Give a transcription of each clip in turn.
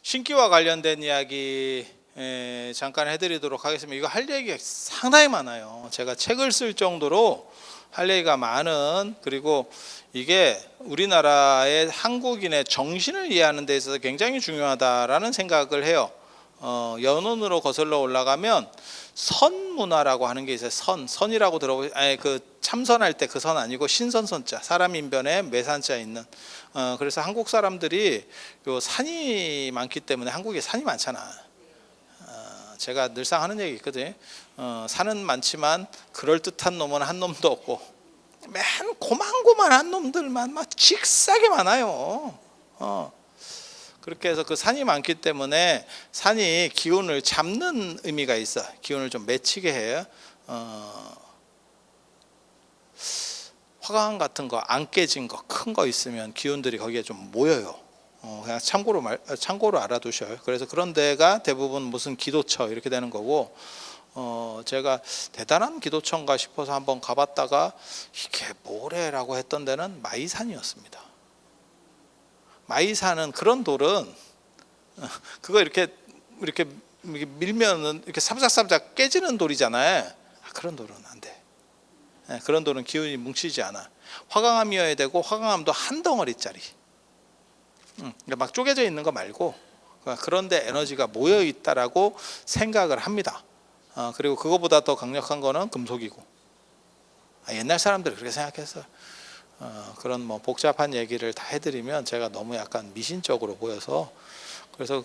신기와 관련된 이야기 잠깐 해드리도록 하겠습니다. 이거 할 얘기가 상당히 많아요. 제가 책을 쓸 정도로 할 얘기가 많은, 그리고 이게 우리나라의 한국인의 정신을 이해하는 데 있어서 굉장히 중요하다라는 생각을 해요. 연원으로 거슬러 올라가면 선문화라고 하는 게 있어요. 선이라고 들어보세요. 아니, 그 참선할 때 그 선 아니고 신선선자, 사람 인변에 매산자 있는. 그래서 한국 사람들이 요 산이 많기 때문에, 한국에 산이 많잖아. 제가 늘상 하는 얘기 있거든요. 산은 많지만 그럴듯한 놈은 한 놈도 없고, 맨 고만고만한 놈들만 막 직사게 많아요. 그렇게 해서 그 산이 많기 때문에 산이 기운을 잡는 의미가 있어. 기운을 좀 맺히게 해요. 화강 같은 거 안 깨진 거, 큰 거 있으면 기운들이 거기에 좀 모여요. 그냥 참고로 알아두셔요. 그래서 그런 데가 대부분 무슨 기도처 이렇게 되는 거고, 제가 대단한 기도처인가 싶어서 한번 가봤다가 이게 뭐래라고 했던 데는 마이산이었습니다. 마이산은 그런 돌은 그거 이렇게 밀면은 이렇게 삽작삽작 깨지는 돌이잖아요. 그런 돌은 안 돼. 그런 돌은 기운이 뭉치지 않아. 화강암이어야 되고, 화강암도 한 덩어리짜리. 막 쪼개져 있는 거 말고, 그런데 에너지가 모여 있다라고 생각을 합니다. 그리고 그거보다 더 강력한 거는 금속이고. 옛날 사람들이 그렇게 생각했어요. 그런 뭐 복잡한 얘기를 다 해드리면 제가 너무 약간 미신적으로 보여서, 그래서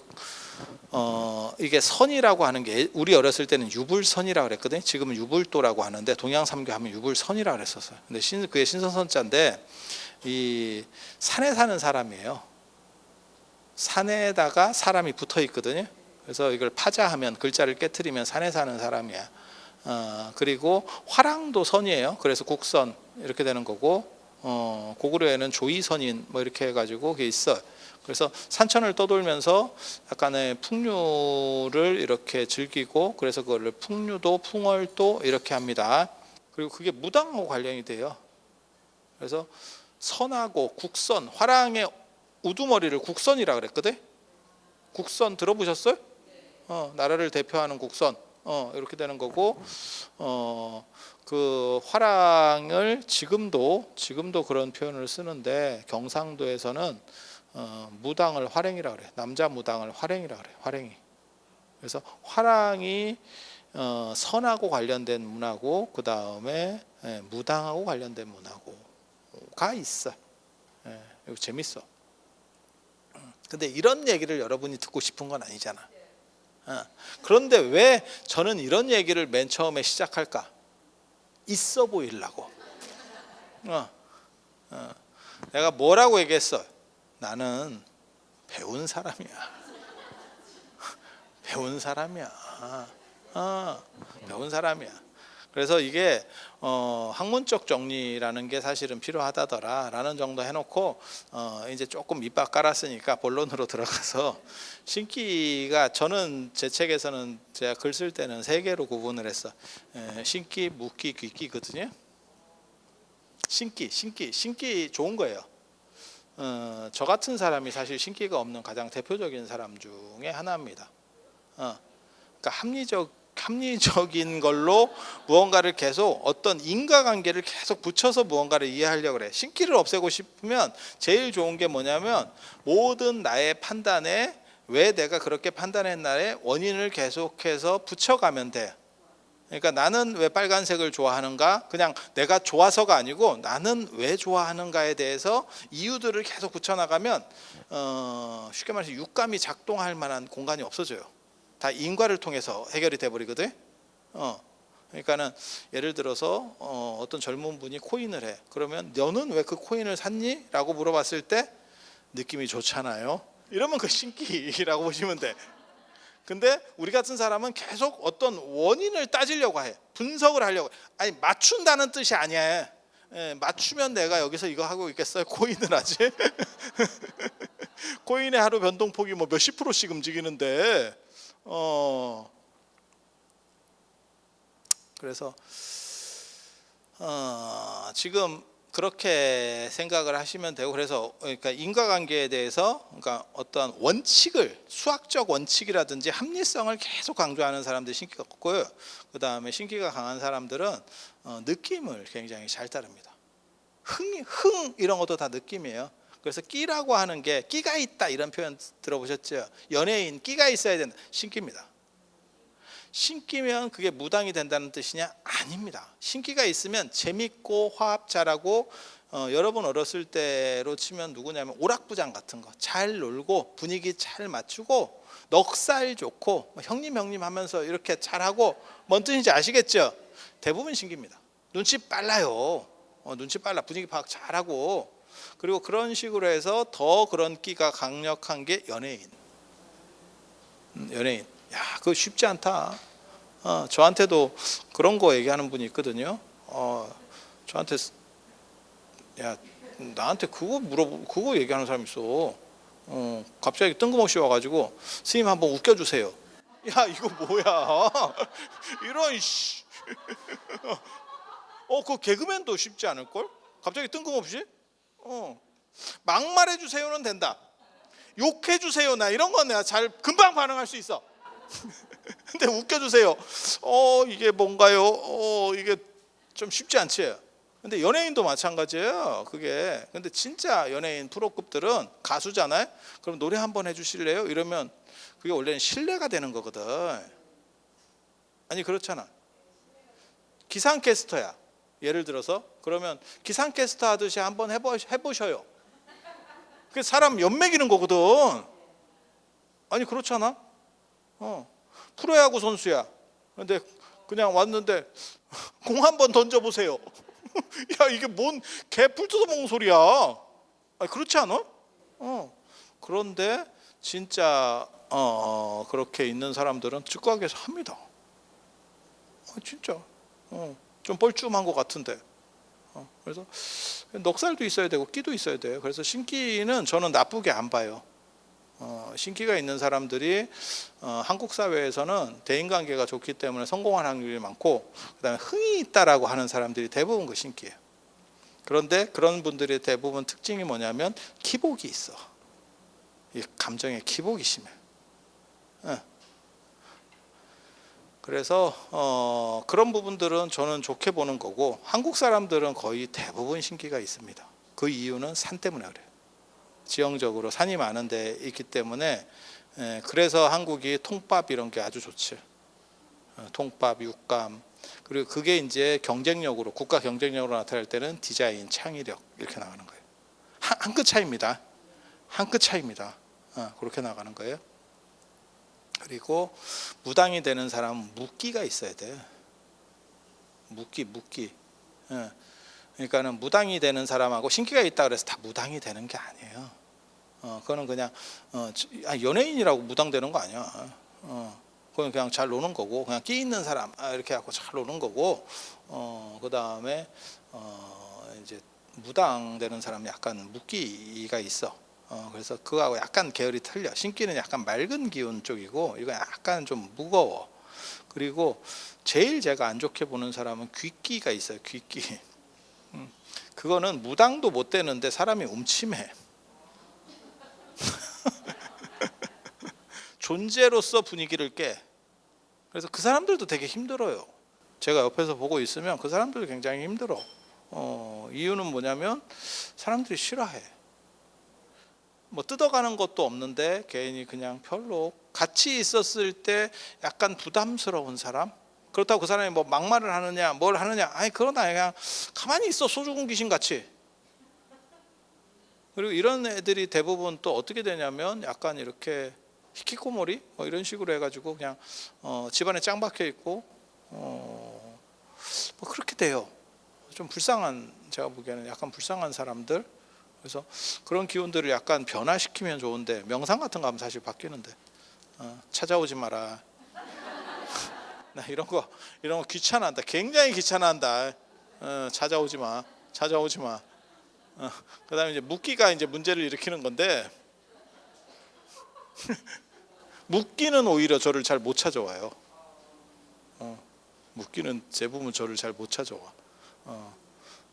이게 선이라고 하는 게, 우리 어렸을 때는 유불선이라고 그랬거든요. 지금은 유불도라고 하는데, 동양삼교 하면 유불선이라고 그랬었어요. 근데 그게 신선선자인데, 이 산에 사는 사람이에요. 산에다가 사람이 붙어 있거든요. 그래서 이걸 파자하면, 글자를 깨트리면 산에 사는 사람이야. 그리고 화랑도 선이에요. 그래서 국선 이렇게 되는 거고, 고구려에는 조이선인 뭐 이렇게 해가지고 그게 있어. 그래서 산천을 떠돌면서 약간의 풍류를 이렇게 즐기고, 그래서 그걸 풍류도, 풍월도 이렇게 합니다. 그리고 그게 무당하고 관련이 돼요. 그래서 선하고 국선, 화랑의 우두머리를 국선이라 그랬거든. 국선 들어보셨어요? 나라를 대표하는 국선. 이렇게 되는 거고, 그 화랑을 지금도 그런 표현을 쓰는데, 경상도에서는 무당을 화랭이라 그래. 남자 무당을 화랭이라 그래. 화랭이. 그래서 화랑이 선하고 관련된 문화고, 그 다음에 무당하고 관련된 문화고가 있어. 이거 재밌어. 근데 이런 얘기를 여러분이 듣고 싶은 건 아니잖아. 그런데 왜 저는 이런 얘기를 맨 처음에 시작할까? 있어 보이려고. 내가 뭐라고 얘기했어? 나는 배운 사람이야. 배운 사람이야. 배운 사람이야. 그래서 이게 학문적 정리라는 게 사실은 필요하다더라 라는 정도 해놓고, 이제 조금 밑밥 깔았으니까 본론으로 들어가서, 신기가, 저는 제 책에서는 제가 글 쓸 때는 세 개로 구분을 했어. 신기, 묵기, 귀기거든요. 신기 좋은 거예요. 저 같은 사람이 사실 신기가 없는 가장 대표적인 사람 중에 하나입니다. 그러니까 합리적인 걸로 무언가를 계속, 어떤 인과관계를 계속 붙여서 무언가를 이해하려고 그래. 신기를 없애고 싶으면 제일 좋은 게 뭐냐면, 모든 나의 판단에 왜 내가 그렇게 판단했나의 원인을 계속해서 붙여가면 돼. 그러니까 나는 왜 빨간색을 좋아하는가? 그냥 내가 좋아서가 아니고 나는 왜 좋아하는가에 대해서 이유들을 계속 붙여나가면, 쉽게 말해서 육감이 작동할 만한 공간이 없어져요. 다 인과를 통해서 해결이 돼버리거든. 그러니까는 예를 들어서 어떤 젊은 분이 코인을 해. 그러면 너는 왜 그 코인을 샀니? 라고 물어봤을 때 느낌이 좋잖아요. 이러면 그 신기라고 보시면 돼. 근데 우리 같은 사람은 계속 어떤 원인을 따지려고 해. 분석을 하려고 해. 아니, 맞춘다는 뜻이 아니야. 맞추면 내가 여기서 이거 하고 있겠어요? 코인을 하지. 코인의 하루 변동폭이 뭐 몇십 %씩 움직이는데, 그래서 지금 그렇게 생각을 하시면 되고, 그래서 그러니까 인과관계에 대해서 그러니까 어떤 원칙을, 수학적 원칙이라든지 합리성을 계속 강조하는 사람들이 신기가 없고요. 그 다음에 신기가 강한 사람들은 느낌을 굉장히 잘 따릅니다. 흥 이런 것도 다 느낌이에요. 그래서 끼라고 하는 게, 끼가 있다 이런 표현 들어보셨죠? 연예인 끼가 있어야 된다, 신기입니다. 신기면 그게 무당이 된다는 뜻이냐? 아닙니다. 신기가 있으면 재밌고 화합 잘하고, 여러분 어렸을 때로 치면 누구냐면 오락부장 같은 거 잘 놀고 분위기 잘 맞추고 넉살 좋고 형님 하면서 이렇게 잘하고, 뭔 뜻인지 아시겠죠? 대부분 신기입니다. 눈치 빨라요. 눈치 빨라, 분위기 파악 잘하고. 그리고 그런 식으로 해서 더 그런 끼가 강력한 게 연예인. 연예인, 야, 그거 쉽지 않다. 저한테도 그런 거 얘기하는 분이 있거든요. 저한테, 야, 나한테 그거 얘기하는 사람이 있어. 갑자기 뜬금없이 와가지고, 스님 한번 웃겨주세요. 야, 이거 뭐야? 이런 씨. 그 개그맨도 쉽지 않을 걸? 갑자기 뜬금없이? 막말해 주세요는 된다. 욕해 주세요, 나 이런 건 내가 잘 금방 반응할 수 있어. 근데 웃겨주세요, 이게 뭔가요? 이게 좀 쉽지 않지. 근데 연예인도 마찬가지예요, 그게. 근데 진짜 연예인 프로급들은 가수잖아요. 그럼 노래 한번 해주실래요? 이러면 그게 원래는 신뢰가 되는 거거든. 아니, 그렇잖아. 기상캐스터야, 예를 들어서. 그러면 기상캐스터 하듯이 한번 해보셔요. 그게 사람 연맥이는 거거든. 아니, 그렇잖아. 프로야구 선수야. 근데 그냥 왔는데 공 한번 던져보세요. 야, 이게 뭔 개풀 뜯어먹는 소리야. 아니, 그렇지 않아? 그런데 진짜 그렇게 있는 사람들은 즉각에서 합니다. 진짜 좀 뻘쭘한 것 같은데. 그래서 넉살도 있어야 되고 끼도 있어야 돼요. 그래서 신기는 저는 나쁘게 안 봐요. 신기가 있는 사람들이 한국 사회에서는 대인관계가 좋기 때문에 성공할 확률이 많고, 그다음에 흥이 있다라고 하는 사람들이 대부분 그 신기예요. 그런데 그런 분들의 대부분 특징이 뭐냐면 기복이 있어. 이 감정의 기복이 심해. 그래서 그런 부분들은 저는 좋게 보는 거고, 한국 사람들은 거의 대부분 신기가 있습니다. 그 이유는 산 때문에 그래요. 지형적으로 산이 많은 데 있기 때문에. 그래서 한국이 통밥 이런 게 아주 좋지. 통밥, 육감. 그리고 그게 이제 경쟁력으로, 국가 경쟁력으로 나타날 때는 디자인, 창의력 이렇게 나가는 거예요. 한 끗 차이입니다. 한 끗 차이입니다. 그렇게 나가는 거예요. 그리고 무당이 되는 사람은 묵기가 있어야 돼. 묵기. 그러니까는 무당이 되는 사람하고 신기가 있다 그래서 다 무당이 되는 게 아니에요. 그거는 그냥 연예인이라고 무당 되는 거 아니야. 그건 그냥 잘 노는 거고, 그냥 끼 있는 사람 이렇게 하고 잘 노는 거고. 그 다음에 이제 무당 되는 사람은 약간 묵기가 있어. 그래서 그거하고 약간 계열이 틀려. 신기는 약간 맑은 기운 쪽이고, 이거 약간 좀 무거워. 그리고 제일 제가 안 좋게 보는 사람은 귀기가 있어요. 귀기. 그거는 무당도 못 되는데 사람이 음침해. 존재로서 분위기를 깨. 그래서 그 사람들도 되게 힘들어요. 제가 옆에서 보고 있으면 그 사람들도 굉장히 힘들어. 이유는 뭐냐면 사람들이 싫어해. 뭐 뜯어가는 것도 없는데 괜히 그냥 별로, 같이 있었을 때 약간 부담스러운 사람. 그렇다고 그 사람이 뭐 막말을 하느냐 뭘 하느냐, 아니 그건 아니야. 그냥 가만히 있어, 소주군 귀신 같이. 그리고 이런 애들이 대부분 또 어떻게 되냐면 약간 이렇게 히키코모리 뭐 이런 식으로 해가지고 그냥 집안에 짱 박혀 있고 뭐 그렇게 돼요. 좀 불쌍한, 제가 보기에는 약간 불쌍한 사람들. 그래서 그런 기운들을 약간 변화시키면 좋은데, 명상 같은 거 하면 사실 바뀌는데. 찾아오지 마라. 나 이런 거 귀찮아한다. 굉장히 귀찮아한다. 찾아오지 마. 그다음에 이제 묵기가 이제 문제를 일으키는 건데, 묵기는 오히려 저를 잘 못 찾아와요. 묵기는 대부분 저를 잘 못 찾아와.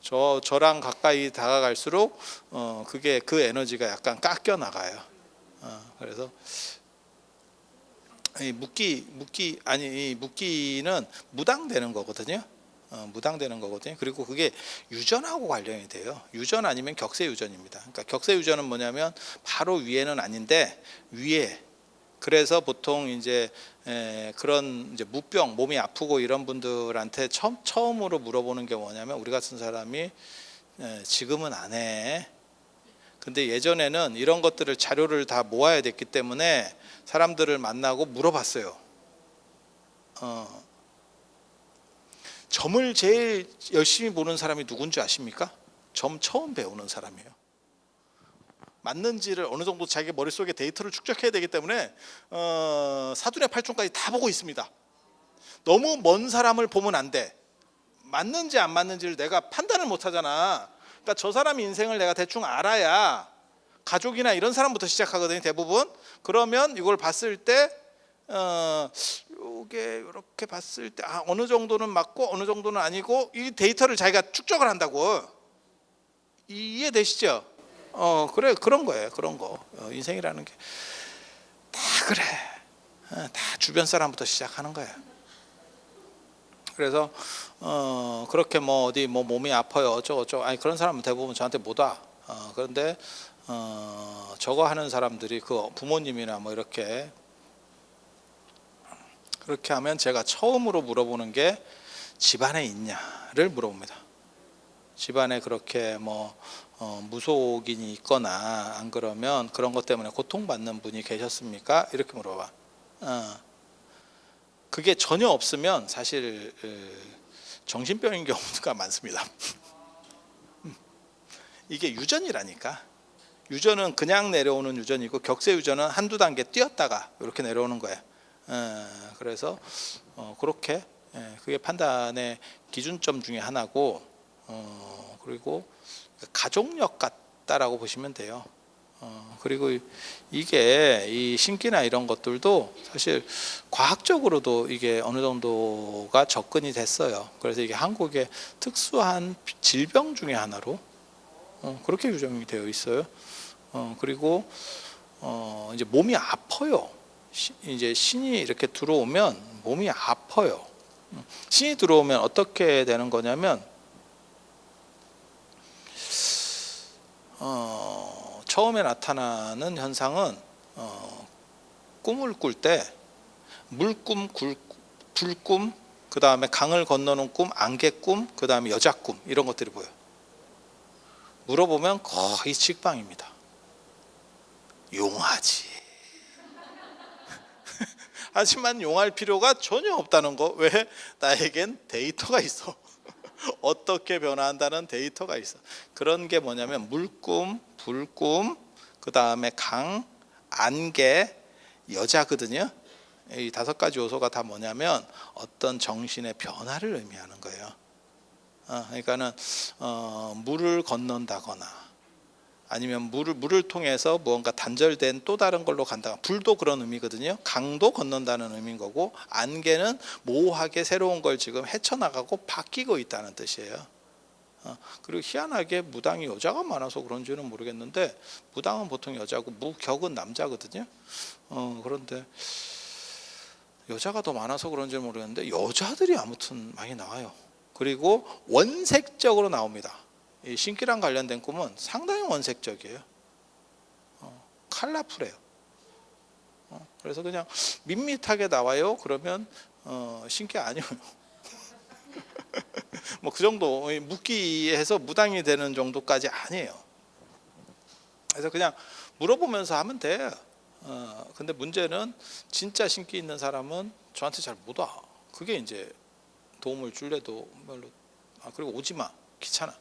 저랑 가까이 다가갈수록 그게 그 에너지가 약간 깎여 나가요. 그래서 이 묻기는 무당되는 거거든요. 무당되는 거거든요. 그리고 그게 유전하고 관련이 돼요. 유전 아니면 격세유전입니다. 그러니까 격세유전은 뭐냐면 바로 위에는 아닌데 위에. 그래서 보통 이제 그런 이제 무병, 몸이 아프고 이런 분들한테 처음으로 물어보는 게 뭐냐면 우리 같은 사람이 지금은 안 해. 근데 예전에는 이런 것들을 자료를 다 모아야 됐기 때문에 사람들을 만나고 물어봤어요. 점을 제일 열심히 보는 사람이 누군지 아십니까? 점 처음 배우는 사람이에요. 맞는지를 어느 정도 자기 머릿속에 데이터를 축적해야 되기 때문에 사둔의 팔촌까지 다 보고 있습니다. 너무 먼 사람을 보면 안 돼. 맞는지 안 맞는지를 내가 판단을 못 하잖아. 그러니까 저 사람 인생을 내가 대충 알아야 가족이나 이런 사람부터 시작하거든요, 대부분. 그러면 이걸 봤을 때 이게 이렇게 봤을 때 어느 정도는 맞고 어느 정도는 아니고 이 데이터를 자기가 축적을 한다고. 이해되시죠? 그래, 그런 거예요. 그런 거. 인생이라는 게 다 그래. 다 주변 사람부터 시작하는 거예요. 그래서 그렇게 뭐 어디 뭐 몸이 아파요 어쩌고저쩌고 아니 그런 사람은 대부분 저한테 못 와. 그런데 저거 하는 사람들이 그 부모님이나 뭐 이렇게 그렇게 하면 제가 처음으로 물어보는 게 집안에 있냐를 물어봅니다. 집안에 그렇게 뭐 무속인이 있거나 안 그러면 그런 것 때문에 고통받는 분이 계셨습니까? 이렇게 물어봐. 그게 전혀 없으면 사실 정신병인 경우가 많습니다. 이게 유전이라니까. 유전은 그냥 내려오는 유전이고 격세 유전은 한두 단계 뛰었다가 이렇게 내려오는 거예요. 그래서 그렇게 그게 판단의 기준점 중에 하나고 그리고 가족력 같다라고 보시면 돼요. 그리고 이게 이 신기나 이런 것들도 사실 과학적으로도 이게 어느 정도가 접근이 됐어요. 그래서 이게 한국의 특수한 질병 중에 하나로 그렇게 규정이 되어 있어요. 그리고 이제 몸이 아파요. 이제 신이 이렇게 들어오면 몸이 아파요. 신이 들어오면 어떻게 되는 거냐면 처음에 나타나는 현상은 꿈을 꿀 때 물꿈, 불꿈, 그 다음에 강을 건너는 꿈, 안개꿈, 그 다음에 여자꿈 이런 것들이 보여요. 물어보면 거의 직방입니다. 용하지. 하지만 용할 필요가 전혀 없다는 거. 왜? 나에겐 데이터가 있어. 어떻게 변화한다는 데이터가 있어. 그런 게 뭐냐면 물꿈, 불꿈, 그 다음에 강, 안개, 여자거든요. 이 5가지 요소가 다 뭐냐면 어떤 정신의 변화를 의미하는 거예요. 그러니까는 물을 건넌다거나 아니면 물을 통해서 무언가 단절된 또 다른 걸로 간다. 불도 그런 의미거든요. 강도 건넌다는 의미인 거고 안개는 모호하게 새로운 걸 지금 헤쳐나가고 바뀌고 있다는 뜻이에요. 그리고 희한하게 무당이 여자가 많아서 그런지는 모르겠는데 무당은 보통 여자고 무격은 남자거든요. 그런데 여자가 더 많아서 그런지는 모르겠는데 여자들이 아무튼 많이 나와요. 그리고 원색적으로 나옵니다. 이 신기랑 관련된 꿈은 상당히 원색적이에요. 컬러풀해요. 그래서 그냥 밋밋하게 나와요. 그러면 신기 아니에요. 뭐 그 정도 묻기해서 무당이 되는 정도까지 아니에요. 그래서 그냥 물어보면서 하면 돼. 근데 문제는 진짜 신기 있는 사람은 저한테 잘 못 와. 그게 이제 도움을 줄래도 별로. 그리고 오지 마. 귀찮아.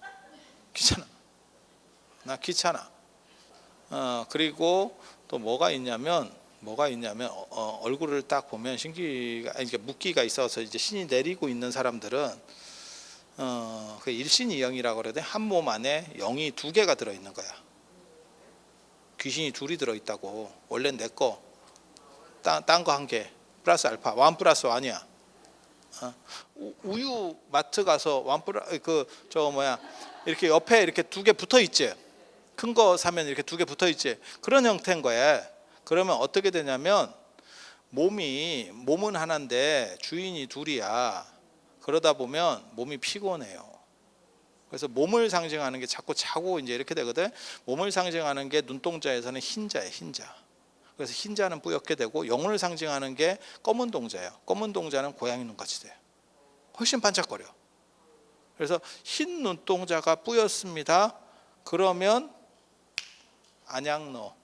나 귀찮아. 그리고 또 뭐가 있냐면 얼굴을 딱 보면 신기가 이게 묻기가 있어서 이제 신이 내리고 있는 사람들은 그 일신이영이라고 그러는데 한 몸 안에 영이 2개가 들어 있는 거야. 귀신이 2이 들어 있다고. 원래 내 거, 딴 거 1개 플러스 알파, 1 플러스 1이야. 우유 마트 가서 1 플러스 이렇게 옆에 이렇게 두 개 붙어 있지. 큰 거 사면 이렇게 두 개 붙어 있지. 그런 형태인 거야. 그러면 어떻게 되냐면 몸은 하나인데 주인이 둘이야. 그러다 보면 몸이 피곤해요. 그래서 몸을 상징하는 게 자꾸 자고 이제 이렇게 되거든. 몸을 상징하는 게 눈동자에서는 흰자예요, 흰자. 그래서 흰자는 뿌옇게 되고, 영혼을 상징하는 게 검은 동자예요. 검은 동자는 고양이 눈같이 돼요. 훨씬 반짝거려. 그래서 흰 눈동자가 뿌옇습니다. 그러면 안양너.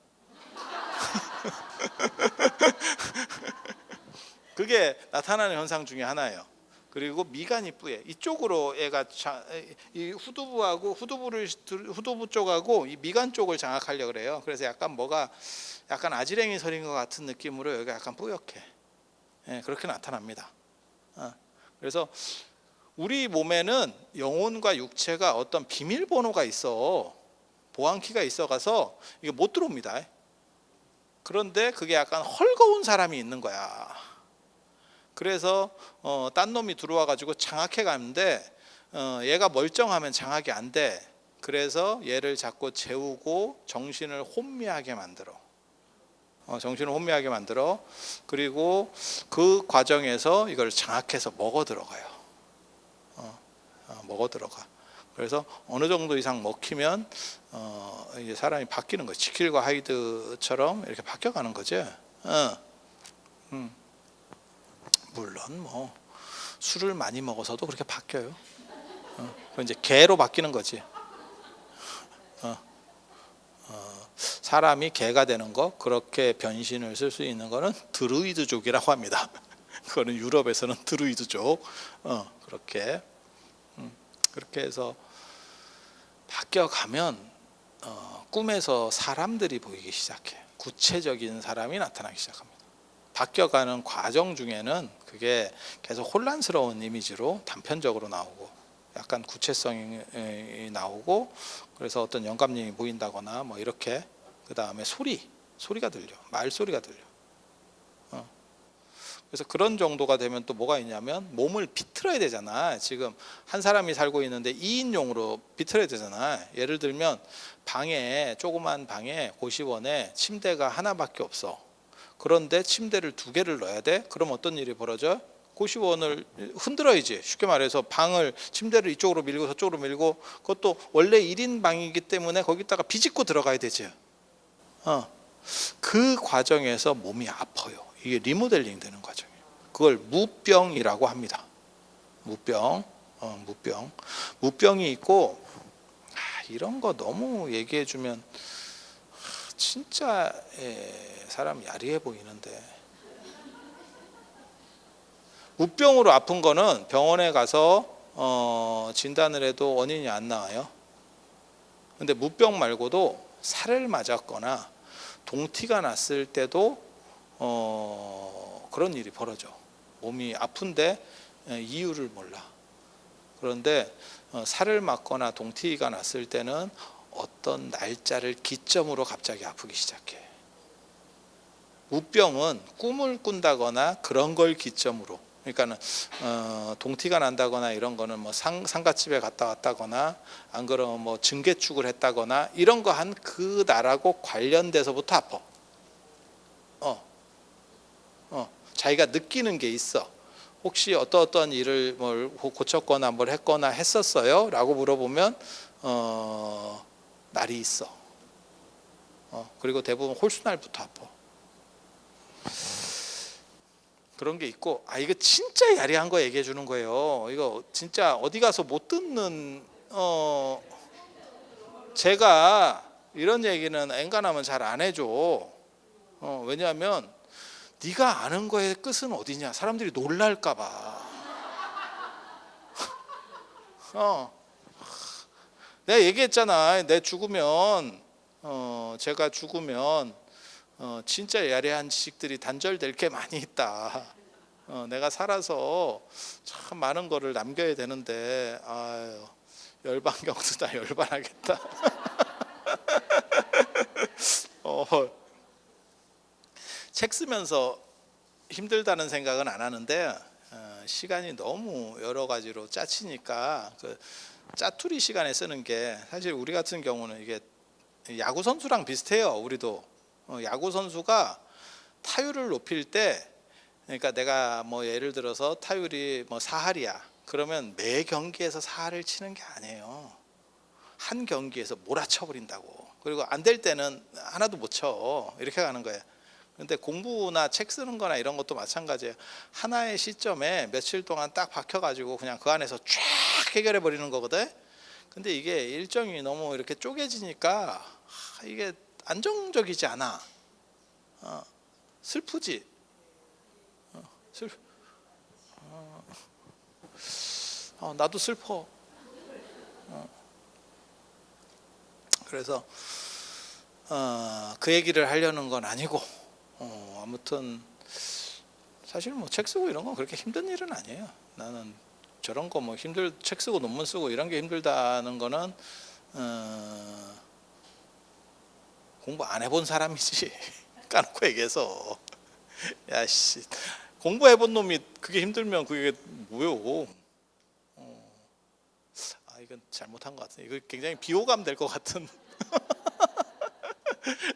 그게 나타나는 현상 중에 하나예요. 그리고 미간이 뿌예. 이쪽으로 얘가 이 후두부 쪽하고 이 미간 쪽을 장악하려고 그래요. 그래서 약간 뭐가 약간 아지랭이 설인 것 같은 느낌으로 여기가 약간 뿌옇게, 예, 그렇게 나타납니다. 그래서 우리 몸에는 영혼과 육체가 어떤 비밀번호가 있어. 보안키가 있어가서 이게 못 들어옵니다. 그런데 그게 약간 헐거운 사람이 있는 거야. 그래서 딴 놈이 들어와 가지고 장악해 가는데 얘가 멀쩡하면 장악이 안 돼. 그래서 얘를 자꾸 재우고 정신을 혼미하게 만들어. 정신을 혼미하게 만들어. 그리고 그 과정에서 이걸 장악해서 먹어 들어가요. 먹어 들어가. 그래서 어느 정도 이상 먹히면 이제 사람이 바뀌는 거지. 지킬과 하이드처럼 이렇게 바뀌어가는 거죠. 물론 뭐 술을 많이 먹어서도 그렇게 바뀌어요. 이제 개로 바뀌는 거지. 사람이 개가 되는 거, 그렇게 변신을 쓸 수 있는 거는 드루이드족이라고 합니다. 그거는 유럽에서는 드루이드족. 그렇게 해서 바뀌어가면 꿈에서 사람들이 보이기 시작해. 구체적인 사람이 나타나기 시작합니다. 바뀌어가는 과정 중에는 그게 계속 혼란스러운 이미지로 단편적으로 나오고, 약간 구체성이 나오고, 그래서 어떤 영감님이 보인다거나 뭐 이렇게. 그 다음에 소리가 들려. 말소리가 들려. 그래서 그런 정도가 되면 또 뭐가 있냐면 몸을 비틀어야 되잖아. 지금 한 사람이 살고 있는데 2인용으로 비틀어야 되잖아. 예를 들면 조그만 방에 고시원에 침대가 하나밖에 없어. 그런데 침대를 2개를 넣어야 돼. 그럼 어떤 일이 벌어져? 고시원을 흔들어야지. 쉽게 말해서 침대를 이쪽으로 밀고 저쪽으로 밀고, 그것도 원래 1인 방이기 때문에 거기다가 비집고 들어가야 되지. 그 과정에서 몸이 아파요. 이게 리모델링 되는 과정이에요. 그걸 무병이라고 합니다. 무병이 있고, 이런 거 너무 얘기해 주면 진짜 사람 야리해 보이는데, 무병으로 아픈 거는 병원에 가서 진단을 해도 원인이 안 나와요. 근데 무병 말고도 살을 맞았거나 동티가 났을 때도 그런 일이 벌어져. 몸이 아픈데 이유를 몰라. 그런데 살을 맞거나 동티가 났을 때는 어떤 날짜를 기점으로 갑자기 아프기 시작해. 무병은 꿈을 꾼다거나 그런 걸 기점으로, 그러니까는 동티가 난다거나 이런 거는 뭐 상가집에 갔다 왔다거나, 안 그러면 뭐 증개축을 했다거나 이런 거 한 그 날하고 관련돼서부터 아파. 자기가 느끼는 게 있어. 혹시 어떤 일을 뭘 고쳤거나 뭘 했거나 했었어요? 라고 물어보면 날이 있어. 그리고 대부분 홀수날부터 아파. 그런 게 있고, 이거 진짜 야리한 거 얘기해 주는 거예요. 이거 진짜 어디 가서 못 듣는, 제가 이런 얘기는 엔간하면 잘 안 해줘. 왜냐하면 네가 아는 거의 끝은 어디냐, 사람들이 놀랄까 봐. 내가 얘기했잖아. 제가 죽으면 진짜 야리한 지식들이 단절될 게 많이 있다. 내가 살아서 참 많은 거를 남겨야 되는데, 열반경수다. 열반하겠다. 책 쓰면서 힘들다는 생각은 안 하는데, 시간이 너무 여러 가지로 짜치니까 짜투리 시간에 쓰는 게 사실 우리 같은 경우는 이게 야구 선수랑 비슷해요. 우리도 야구 선수가 타율을 높일 때, 그러니까 내가 뭐 예를 들어서 타율이 뭐 4할이야. 그러면 매 경기에서 4할을 치는 게 아니에요. 한 경기에서 몰아쳐 버린다고. 그리고 안 될 때는 하나도 못 쳐. 이렇게 가는 거예요. 근데 공부나 책 쓰는 거나 이런 것도 마찬가지예요. 하나의 시점에 며칠 동안 딱 박혀 가지고 그냥 그 안에서 쫙 해결해 버리는 거거든. 근데 이게 일정이 너무 이렇게 쪼개지니까 이게 안정적이지 않아. 슬프지. 나도 슬퍼. 그래서 그 얘기를 하려는 건 아니고, 아무튼 사실 뭐 책 쓰고 이런 건 그렇게 힘든 일은 아니에요. 나는 저런 거 뭐 책 쓰고 논문 쓰고 이런 게 힘들다는 거는 공부 안 해본 사람이지. 까놓고 얘기해서 야씨, 공부해본 놈이 그게 힘들면 그게 뭐요? 이건 잘못한 것 같아. 이거 굉장히 비호감 될 것 같은.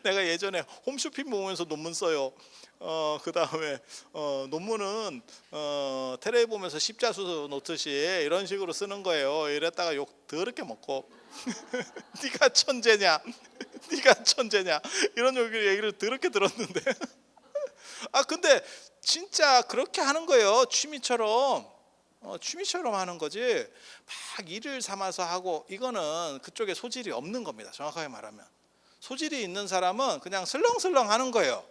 내가 예전에 홈쇼핑 보면서 논문 써요. 그 다음에 논문은 테레비 보면서 십자수 놓듯이 이런 식으로 쓰는 거예요. 이랬다가 욕 더럽게 먹고 네가 천재냐, 네가 천재냐 이런 얘기를 더럽게 들었는데 근데 진짜 그렇게 하는 거예요. 취미처럼 하는 거지 막 일을 삼아서 하고, 이거는 그쪽에 소질이 없는 겁니다. 정확하게 말하면 소질이 있는 사람은 그냥 슬렁슬렁 하는 거예요.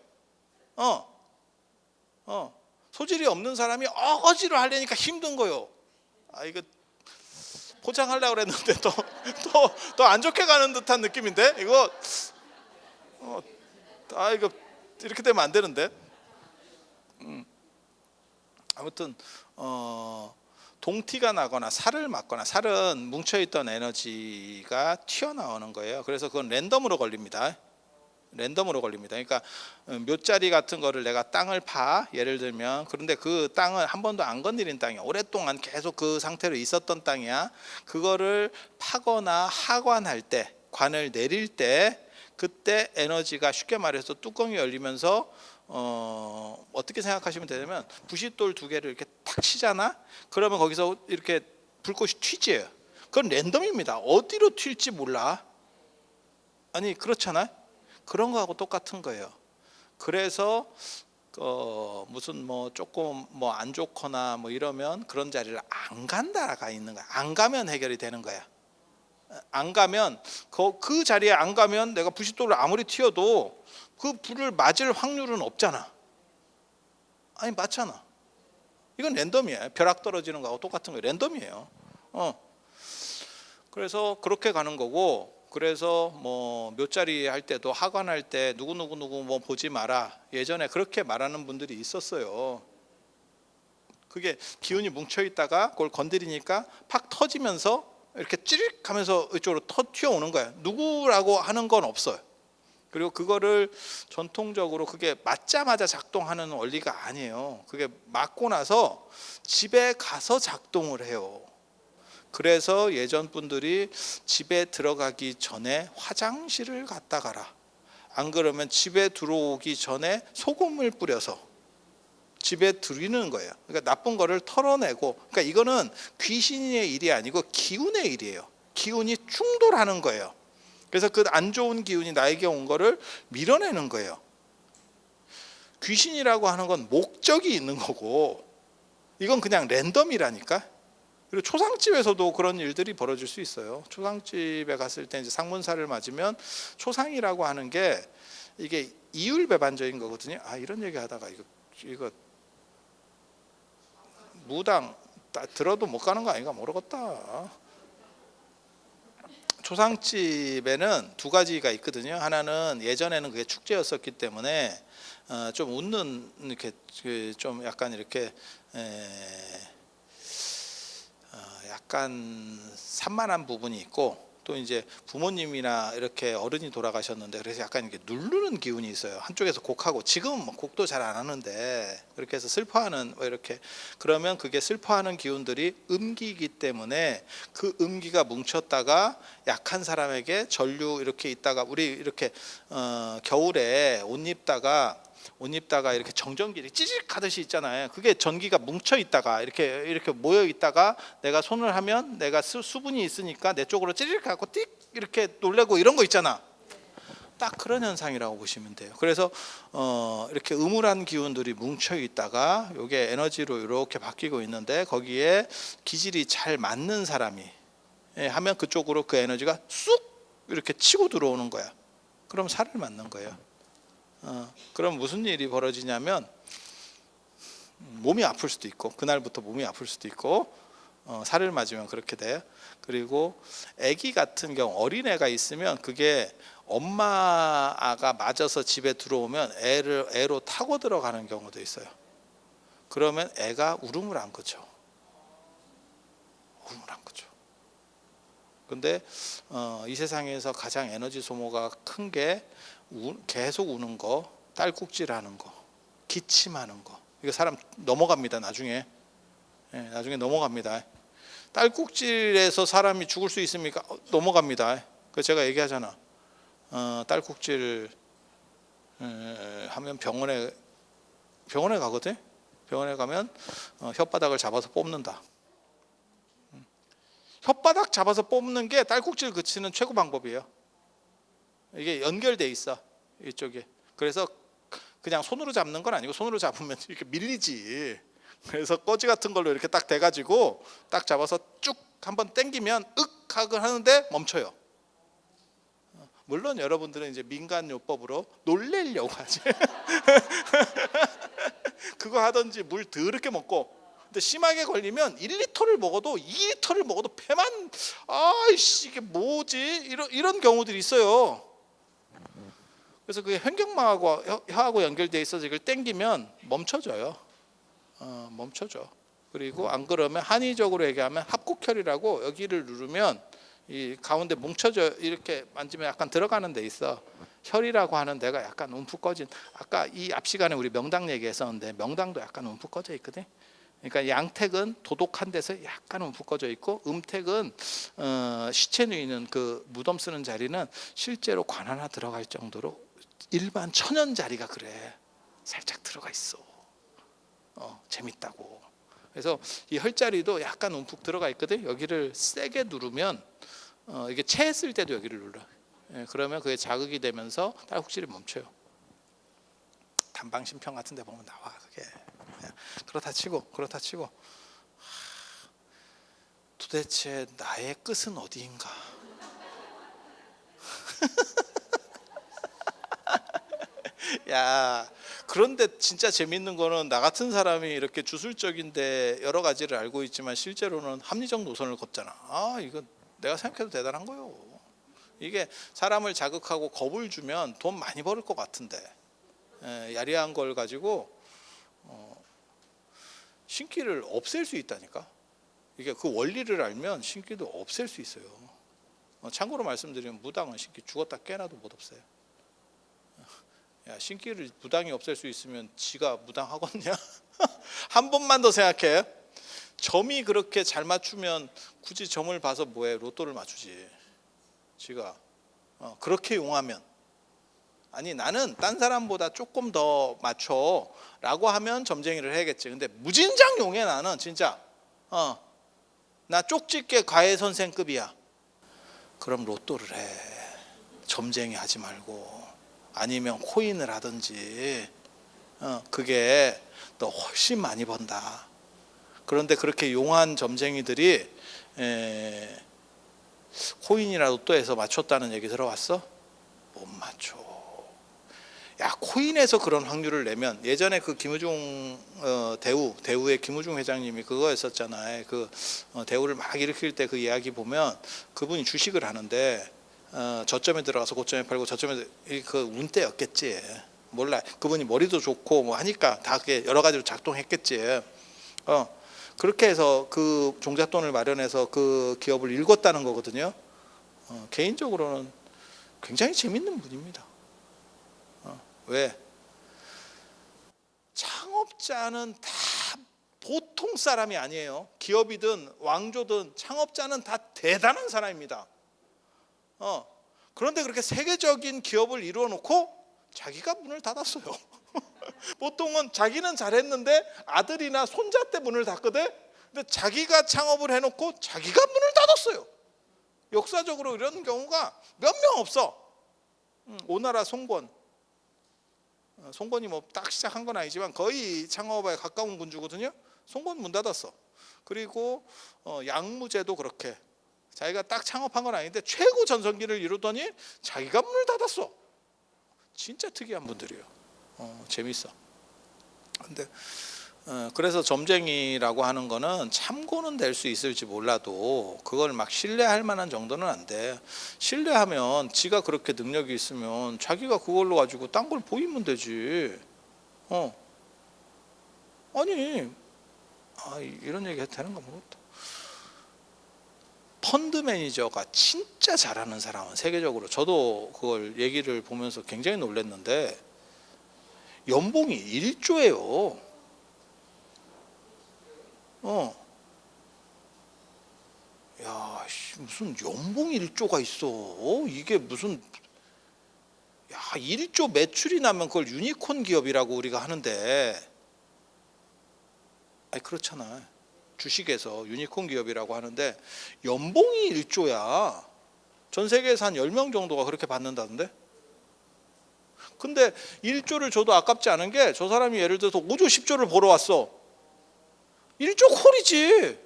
소질이 없는 사람이 어거지로 하려니까 힘든 거예요. 이거 포장하려고 그랬는데 더 안 좋게 가는 듯한 느낌인데 이거 이거 이렇게 되면 안 되는데. 아무튼 동티가 나거나 살을 맞거나, 살은 뭉쳐있던 에너지가 튀어나오는 거예요. 그래서 그건 랜덤으로 걸립니다. 그러니까 묘자리 같은 거를 내가 땅을 예를 들면, 그런데 그 땅은 한 번도 안 건드린 땅이야. 오랫동안 계속 그 상태로 있었던 땅이야. 그거를 파거나 하관할 때, 관을 내릴 때, 그때 에너지가 쉽게 말해서 뚜껑이 열리면서 어떻게 생각하시면 되냐면, 부싯돌 2개를 이렇게 탁 치잖아. 그러면 거기서 이렇게 불꽃이 튀지. 그건 랜덤입니다. 어디로 튈지 몰라. 아니 그렇잖아요. 그런 거하고 똑같은 거예요. 그래서 무슨 뭐 조금 뭐 안 좋거나 뭐 이러면 그런 자리를 안 간다가 있는 거야. 안 가면 해결이 되는 거야. 안 가면 그 자리에 안 가면 내가 부싯돌을 아무리 튀어도 그 불을 맞을 확률은 없잖아. 아니 맞잖아. 이건 랜덤이에요. 벼락 떨어지는 거하고 똑같은 거예요. 랜덤이에요. 그래서 그렇게 가는 거고, 그래서 뭐 묘자리 할 때도 하관할 때 누구 뭐 보지 마라. 예전에 그렇게 말하는 분들이 있었어요. 그게 기운이 뭉쳐 있다가 그걸 건드리니까 팍 터지면서 이렇게 찌릿 하면서 이쪽으로 튀어오는 거야. 누구라고 하는 건 없어요. 그리고 그거를 전통적으로 그게 맞자마자 작동하는 원리가 아니에요. 그게 맞고 나서 집에 가서 작동을 해요. 그래서 예전 분들이 집에 들어가기 전에 화장실을 갔다 가라. 안 그러면 집에 들어오기 전에 소금을 뿌려서 집에 들이는 거예요. 그러니까 나쁜 거를 털어내고, 그러니까 이거는 귀신의 일이 아니고 기운의 일이에요. 기운이 충돌하는 거예요. 그래서 그 안 좋은 기운이 나에게 온 거를 밀어내는 거예요. 귀신이라고 하는 건 목적이 있는 거고, 이건 그냥 랜덤이라니까. 그리고 초상집에서도 그런 일들이 벌어질 수 있어요. 초상집에 갔을 때 이제 상문사를 맞으면 초상이라고 하는 게 이게 이율배반적인 거거든요. 이런 얘기 하다가 이거 무당 들어도 못 가는 거 아닌가 모르겠다. 초상집에는 2가지가 있거든요. 하나는 예전에는 그게 축제였었기 때문에 좀 웃는 이렇게 좀 약간 이렇게 약간 산만한 부분이 있고, 또 이제 부모님이나 이렇게 어른이 돌아가셨는데 그래서 약간 이렇게 누르는 기운이 있어요. 한쪽에서 곡하고 지금은 뭐 곡도 잘 안 하는데 그렇게 해서 슬퍼하는 뭐 이렇게 그러면 그게 슬퍼하는 기운들이 음기이기 때문에 그 음기가 뭉쳤다가 약한 사람에게 전류 이렇게 있다가 우리 이렇게 겨울에 옷 입다가 이렇게 정전기 찌직하듯이 있잖아요. 그게 전기가 뭉쳐 있다가 이렇게 모여 있다가 내가 손을 하면 내가 수분이 있으니까 내 쪽으로 찌직하고 띡 이렇게 놀래고 이런 거 있잖아. 딱 그런 현상이라고 보시면 돼요. 그래서 이렇게 음울한 기운들이 뭉쳐 있다가 이게 에너지로 이렇게 바뀌고 있는데 거기에 기질이 잘 맞는 사람이 하면 그쪽으로 그 에너지가 쑥 이렇게 치고 들어오는 거야. 그럼 살을 맞는 거예요. 그럼 무슨 일이 벌어지냐면 몸이 아플 수도 있고 그날부터 몸이 아플 수도 있고 살을 맞으면 그렇게 돼요. 그리고 아기 같은 경우 어린애가 있으면 그게 엄마가 맞아서 집에 들어오면 애로 타고 들어가는 경우도 있어요. 그러면 애가 울음을 안 거죠. 울음을 안 거죠. 근데 이 세상에서 가장 에너지 소모가 큰 게 계속 우는 거, 딸꾹질하는 거, 기침하는 거. 이거 사람 넘어갑니다. 나중에 넘어갑니다. 딸꾹질에서 사람이 죽을 수 있습니까? 넘어갑니다. 그 제가 얘기하잖아. 딸꾹질 하면 병원에 가거든. 병원에 가면 혓바닥을 잡아서 뽑는다. 혓바닥 잡아서 뽑는 게 딸꾹질 그치는 최고 방법이에요. 이게 연결돼 있어 이쪽에. 그래서 그냥 손으로 잡는 건 아니고 손으로 잡으면 이렇게 밀리지. 그래서 꺼지 같은 걸로 이렇게 딱 대가지고 딱 잡아서 쭉 한번 당기면 윽 하고 하는데 멈춰요. 물론 여러분들은 이제 민간요법으로 놀래려고 하지. 그거 하든지 물 더럽게 먹고. 근데 심하게 걸리면 1리터를 먹어도 2리터를 먹어도 폐만 아이씨 이게 뭐지 이런 경우들이 있어요. 그래서 그게 횡격막하고 혀하고 연결돼 있어서 이걸 당기면 멈춰져요. 멈춰져. 그리고 안 그러면 한의적으로 얘기하면 합곡혈이라고 여기를 누르면 이 가운데 뭉쳐져 이렇게 만지면 약간 들어가는 데 있어. 혈이라고 하는 데가 약간 움푹 꺼진. 아까 이 앞 시간에 우리 명당 얘기했었는데 명당도 약간 움푹 꺼져 있거든. 그러니까 양택은 도독한 데서 약간 움푹 꺼져 있고 음택은 시체 누이는 그 무덤 쓰는 자리는 실제로 관 하나 들어갈 정도로 일반 천연 자리가 그래 살짝 들어가 있어. 재밌다고. 그래서 이 혈자리도 약간 움푹 들어가 있거든. 여기를 세게 누르면 이게 체했을 때도 여기를 눌러. 그러면 그게 자극이 되면서 딸꾹질이 멈춰요. 단방 심평 같은 데 보면 나와 그게. 그렇다 치고 도대체 나의 끝은 어디인가? 야, 그런데 진짜 재밌는 거는 나 같은 사람이 이렇게 주술적인데 여러 가지를 알고 있지만 실제로는 합리적 노선을 걷잖아. 이거 내가 생각해도 대단한 거요. 이게 사람을 자극하고 겁을 주면 돈 많이 벌을 것 같은데 야리한 걸 가지고 신기를 없앨 수 있다니까. 이게 그 원리를 알면 신기도 없앨 수 있어요. 참고로 말씀드리면 무당은 신기 죽었다 깨나도 못 없애요. 야, 신기를 무당이 없앨 수 있으면 지가 무당 하겠냐? 한 번만 더 생각해. 점이 그렇게 잘 맞추면 굳이 점을 봐서 뭐해? 로또를 맞추지. 지가 그렇게 용하면. 아니 나는 딴 사람보다 조금 더 맞춰 라고 하면 점쟁이를 해야겠지. 근데 무진장 용해. 나는 진짜 나 쪽집게 과외 선생급이야. 그럼 로또를 해. 점쟁이 하지 말고. 아니면 코인을 하든지. 그게 너 훨씬 많이 번다. 그런데 그렇게 용한 점쟁이들이 코인이나 로또에서 맞췄다는 얘기 들어왔어? 못 맞춰. 야, 코인에서 그런 확률을 내면 예전에 그 김우중 대우의 김우중 회장님이 그거 했었잖아요. 그 대우를 막 일으킬 때 그 이야기 보면 그분이 주식을 하는데 저점에 들어가서 고점에 팔고 저점에 그 운때였겠지. 몰라. 그분이 머리도 좋고 뭐 하니까 다 그게 여러 가지로 작동했겠지. 그렇게 해서 그 종잣돈을 마련해서 그 기업을 읽었다는 거거든요. 개인적으로는 굉장히 재밌는 분입니다. 왜? 창업자는 다 보통 사람이 아니에요. 기업이든 왕조든 창업자는 다 대단한 사람입니다. 그런데 그렇게 세계적인 기업을 이루어 놓고 자기가 문을 닫았어요. 보통은 자기는 잘했는데 아들이나 손자 때 문을 닫거든. 근데 자기가 창업을 해놓고 자기가 문을 닫았어요. 역사적으로 이런 경우가 몇 명 없어. 오나라 송건이 뭐 딱 시작한 건 아니지만 거의 창업에 가까운 군주거든요. 송건 문 닫았어. 그리고 양무제도 그렇게 자기가 딱 창업한 건 아닌데 최고 전성기를 이루더니 자기가 문을 닫았어. 진짜 특이한 분들이에요. 재밌어. 근데 그래서 점쟁이라고 하는 거는 참고는 될 수 있을지 몰라도 그걸 막 신뢰할 만한 정도는 안 돼. 신뢰하면 지가 그렇게 능력이 있으면 자기가 그걸로 가지고 딴 걸 보이면 되지. 아니 이런 얘기 해도 되는가 모르겠다. 펀드 매니저가 진짜 잘하는 사람은 세계적으로 저도 그걸 얘기를 보면서 굉장히 놀랐는데 연봉이 1조예요. 야, 무슨 연봉 1조가 있어. 이게 무슨 1조 매출이 나면 그걸 유니콘 기업이라고 우리가 하는데 아니 그렇잖아. 주식에서 유니콘 기업이라고 하는데 연봉이 1조야. 전 세계에서 한 10명 정도가 그렇게 받는다던데. 근데 1조를 줘도 아깝지 않은 게 저 사람이 예를 들어서 5조 10조를 벌어 왔어. 1조 콜이지.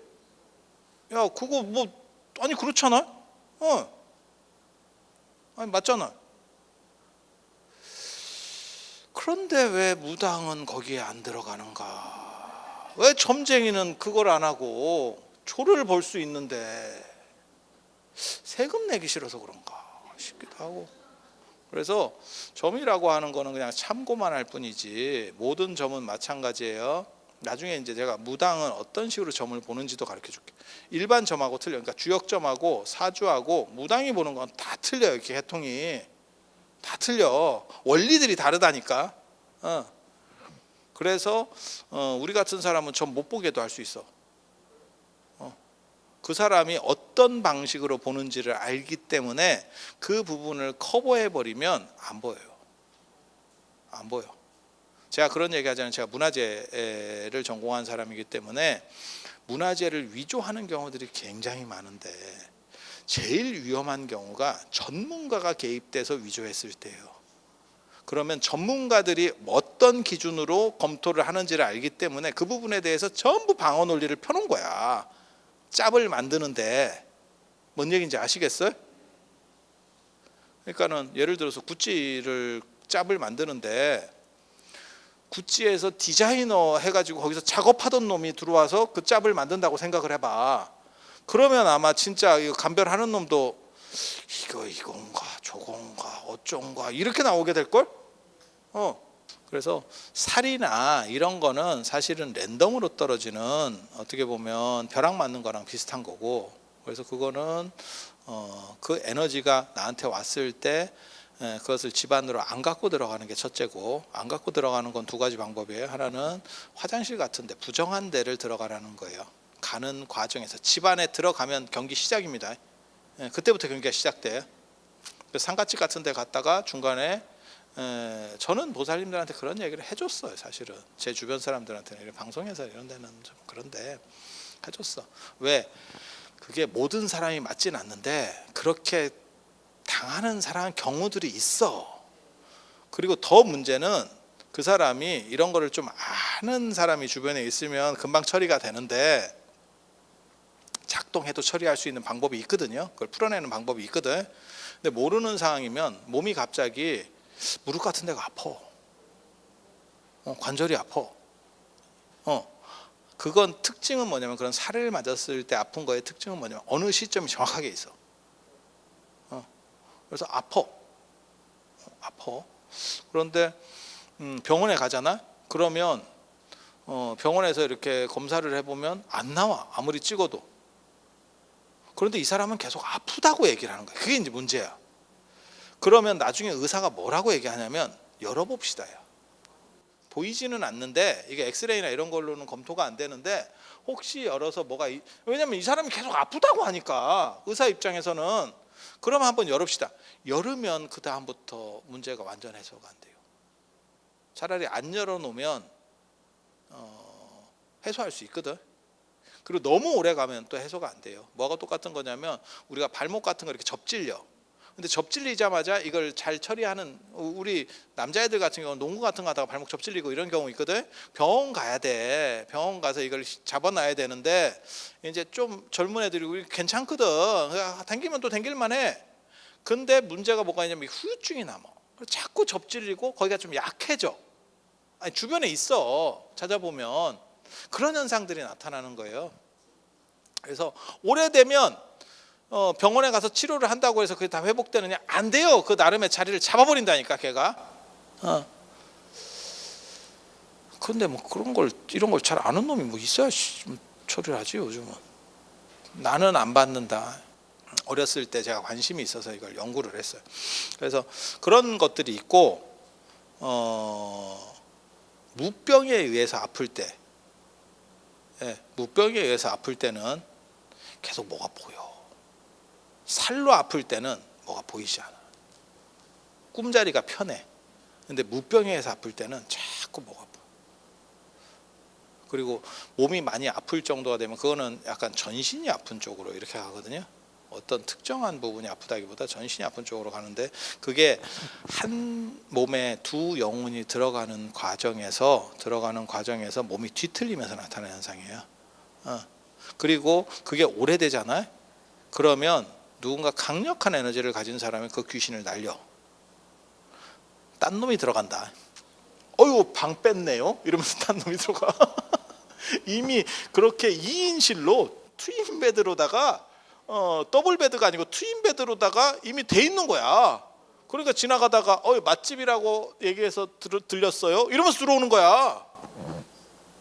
야 그거 뭐 아니 그렇잖아. 아니 맞잖아. 그런데 왜 무당은 거기에 안 들어가는가? 왜 점쟁이는 그걸 안 하고 조를 벌 수 있는데 세금 내기 싫어서 그런가 싶기도 하고. 그래서 점이라고 하는 거는 그냥 참고만 할 뿐이지 모든 점은 마찬가지예요. 나중에 이제 제가 무당은 어떤 식으로 점을 보는지도 가르쳐 줄게. 일반 점하고 틀려. 그러니까 주역점하고 사주하고 무당이 보는 건 다 틀려요. 이렇게 해통이 다 틀려. 원리들이 다르다니까. 그래서 우리 같은 사람은 점 못 보게도 할 수 있어. 그 사람이 어떤 방식으로 보는지를 알기 때문에 그 부분을 커버해 버리면 안 보여요. 안 보여. 제가 그런 얘기 하자면 제가 문화재를 전공한 사람이기 때문에 문화재를 위조하는 경우들이 굉장히 많은데 제일 위험한 경우가 전문가가 개입돼서 위조했을 때예요. 그러면 전문가들이 어떤 기준으로 검토를 하는지를 알기 때문에 그 부분에 대해서 전부 방어 논리를 펴놓은 거야. 짭을 만드는데 뭔 얘기인지 아시겠어요? 그러니까는 예를 들어서 구찌를 짭을 만드는데 구찌에서 디자이너 해가지고 거기서 작업하던 놈이 들어와서 그 짭을 만든다고 생각을 해봐. 그러면 아마 진짜 이거 감별하는 놈도 이건가 저건가 어쩐가 이렇게 나오게 될걸? 그래서 살이나 이런 거는 사실은 랜덤으로 떨어지는 어떻게 보면 벼락 맞는 거랑 비슷한 거고, 그래서 그거는 그 에너지가 나한테 왔을 때 그것을 집안으로 안 갖고 들어가는 게 첫째고, 안 갖고 들어가는 건 두 가지 방법이에요. 하나는 화장실 같은 데 부정한 데를 들어가라는 거예요. 가는 과정에서 집안에 들어가면 경기 시작입니다. 그때부터 경기가 시작돼요. 상가집 같은 데 갔다가 중간에 저는 보살님들한테 그런 얘기를 해줬어요. 사실은 제 주변 사람들한테는 방송에서 이런 데는 좀 그런데 해줬어. 왜? 그게 모든 사람이 맞진 않는데 그렇게 당하는 사람 경우들이 있어. 그리고 더 문제는 그 사람이 이런 거를 좀 아는 사람이 주변에 있으면 금방 처리가 되는데 작동해도 처리할 수 있는 방법이 있거든요. 그걸 풀어내는 방법이 있거든. 근데 모르는 상황이면 몸이 갑자기 무릎 같은 데가 아파. 관절이 아파. 그건 특징은 뭐냐면 그런 살을 맞았을 때 아픈 거의 특징은 뭐냐면 어느 시점이 정확하게 있어. 그래서 아파. 그런데 병원에 가잖아. 그러면 병원에서 이렇게 검사를 해보면 안 나와. 아무리 찍어도. 그런데 이 사람은 계속 아프다고 얘기를 하는 거예요. 그게 이제 문제야. 그러면 나중에 의사가 뭐라고 얘기하냐면 열어봅시다요. 보이지는 않는데 이게 엑스레이나 이런 걸로는 검토가 안 되는데 혹시 열어서 뭐가 왜냐면 이 사람이 계속 아프다고 하니까 의사 입장에서는 그러면 한번 열읍시다. 열으면 그 다음부터 문제가 완전 해소가 안 돼요. 차라리 안 열어놓으면 해소할 수 있거든. 그리고 너무 오래 가면 또 해소가 안 돼요. 뭐가 똑같은 거냐면 우리가 발목 같은 거 이렇게 접질려. 근데 접질리자마자 이걸 잘 처리하는 우리 남자애들 같은 경우는 농구 같은 거 하다가 발목 접질리고 이런 경우 있거든. 병원 가야 돼. 병원 가서 이걸 잡아놔야 되는데 이제 좀 젊은 애들이 괜찮거든. 당기면 또 당길만 해. 근데 문제가 뭐가 있냐면 후유증이 남아. 자꾸 접질리고 거기가 좀 약해져. 아니, 주변에 있어. 찾아보면 그런 현상들이 나타나는 거예요. 그래서 오래되면 병원에 가서 치료를 한다고 해서 그게 다 회복되느냐? 안 돼요. 그 나름의 자리를 잡아버린다니까 걔가. 그런데 뭐 그런 걸 이런 걸 잘 아는 놈이 뭐 있어야 처리를 하지 요즘은. 나는 안 받는다. 어렸을 때 제가 관심이 있어서 이걸 연구를 했어요. 그래서 그런 것들이 있고 무병에 의해서 아플 때, 무병에 의해서 아플 때는 계속 뭐가 보여. 살로 아플 때는 뭐가 보이지 않아. 꿈자리가 편해. 근데 무병에 의해서 아플 때는 자꾸 뭐가 보여. 그리고 몸이 많이 아플 정도가 되면 그거는 약간 전신이 아픈 쪽으로 이렇게 가거든요. 어떤 특정한 부분이 아프다기보다 전신이 아픈 쪽으로 가는데 그게 한 몸에 두 영혼이 들어가는 과정에서 몸이 뒤틀리면서 나타나는 현상이에요. 그리고 그게 오래되잖아요. 그러면 누군가 강력한 에너지를 가진 사람이 그 귀신을 날려. 딴 놈이 들어간다. 어유 방 뺐네요. 이러면서 딴 놈이 들어가. 이미 그렇게 2인실로 트윈 베드로다가 더블 베드가 아니고 트윈 베드로다가 이미 돼 있는 거야. 그러니까 지나가다가 맛집이라고 얘기해서 들렸어요. 이러면서 들어오는 거야.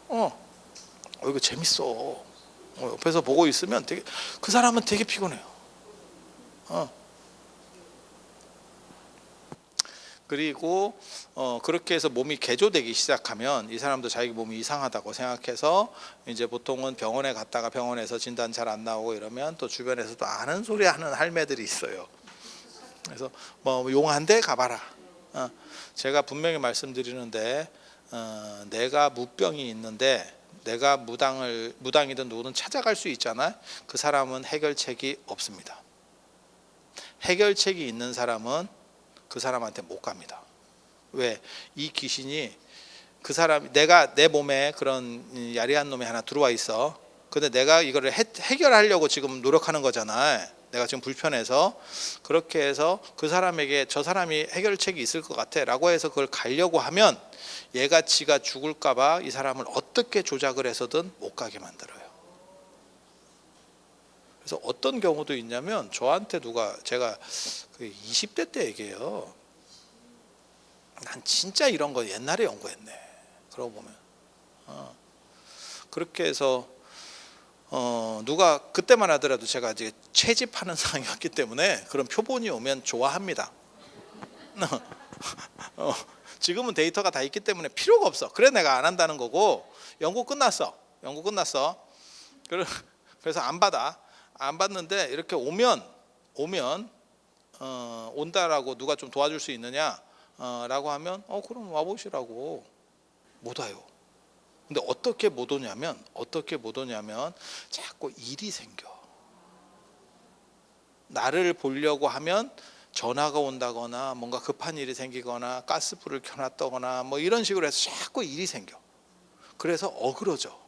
이거 재밌어. 옆에서 보고 있으면 그 사람은 되게 피곤해요. 그리고 그렇게 해서 몸이 개조되기 시작하면 이 사람도 자기 몸이 이상하다고 생각해서 이제 보통은 병원에 갔다가 병원에서 진단 잘 안 나오고 이러면 또 주변에서 또 아는 소리 하는 할매들이 있어요. 그래서 뭐 용한데 가봐라. 제가 분명히 말씀드리는데 내가 무병이 있는데 내가 무당이든 누구든 찾아갈 수 있잖아요. 그 사람은 해결책이 없습니다. 해결책이 있는 사람은 그 사람한테 못 갑니다. 왜? 이 귀신이 내가 내 몸에 그런 야리한 놈이 하나 들어와 있어. 근데 내가 이거를 해결하려고 지금 노력하는 거잖아. 내가 지금 불편해서. 그렇게 해서 그 사람에게 저 사람이 해결책이 있을 것 같아 라고 해서 그걸 가려고 하면 얘가 지가 죽을까 봐 이 사람을 어떻게 조작을 해서든 못 가게 만들어요. 그래서 어떤 경우도 있냐면 저한테 제가 그 20대 때 얘기해요. 난 진짜 이런 거 옛날에 연구했네. 그러고 보면 그렇게 해서 누가 그때만 하더라도 제가 이제 채집하는 상황이었기 때문에 그런 표본이 오면 좋아합니다. 지금은 데이터가 다 있기 때문에 필요가 없어. 그래 내가 안 한다는 거고 연구 끝났어. 그래서 안 받는데 이렇게 오면 온다라고 누가 좀 도와줄 수 있느냐 라고 하면 그럼 와보시라고. 못 와요. 근데 어떻게 못 오냐면 자꾸 일이 생겨. 나를 보려고 하면 전화가 온다거나 뭔가 급한 일이 생기거나 가스불을 켜놨다거나 뭐 이런 식으로 해서 자꾸 일이 생겨. 그래서 어그러져.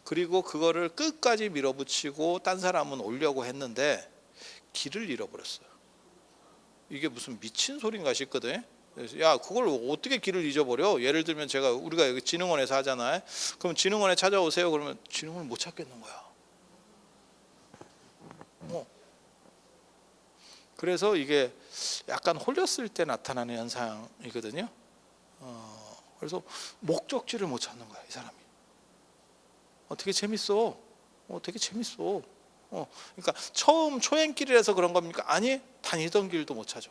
그리고 그거를 끝까지 밀어붙이고 딴 사람은 오려고 했는데 길을 잃어버렸어요. 이게 무슨 미친 소린가 싶거든. 그래서 야 그걸 어떻게 길을 잊어버려? 예를 들면 우리가 여기 진흥원에서 하잖아요. 그럼 진흥원에 찾아오세요. 그러면 진흥원을 못 찾겠는 거야. 그래서 이게 약간 홀렸을 때 나타나는 현상이거든요. 그래서 목적지를 못 찾는 거야 이 사람이. 되게 재밌어. 되게 재밌어. 그러니까 처음 초행길이라서 그런 겁니까? 아니, 다니던 길도 못 찾아.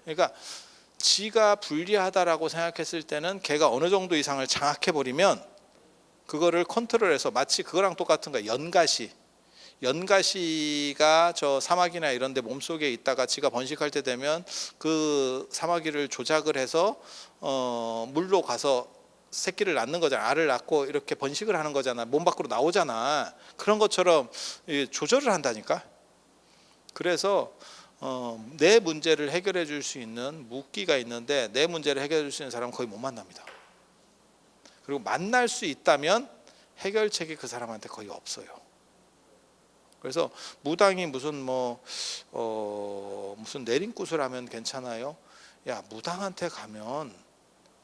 그러니까 지가 불리하다라고 생각했을 때는 걔가 어느 정도 이상을 장악해 버리면 그거를 컨트롤해서, 마치 그거랑 똑같은 거야. 연가시가 저 사마귀나 이런 데 몸속에 있다가 지가 번식할 때 되면 그 사마귀를 조작을 해서 물로 가서 새끼를 낳는 거잖아. 알을 낳고 이렇게 번식을 하는 거잖아. 몸 밖으로 나오잖아. 그런 것처럼 조절을 한다니까. 그래서 내 문제를 해결해 줄 수 있는 무기가 있는데, 내 문제를 해결해 줄 수 있는 사람은 거의 못 만납니다. 그리고 만날 수 있다면 해결책이 그 사람한테 거의 없어요. 그래서 무당이 무슨 무슨 내린굿을 하면 괜찮아요? 야, 무당한테 가면,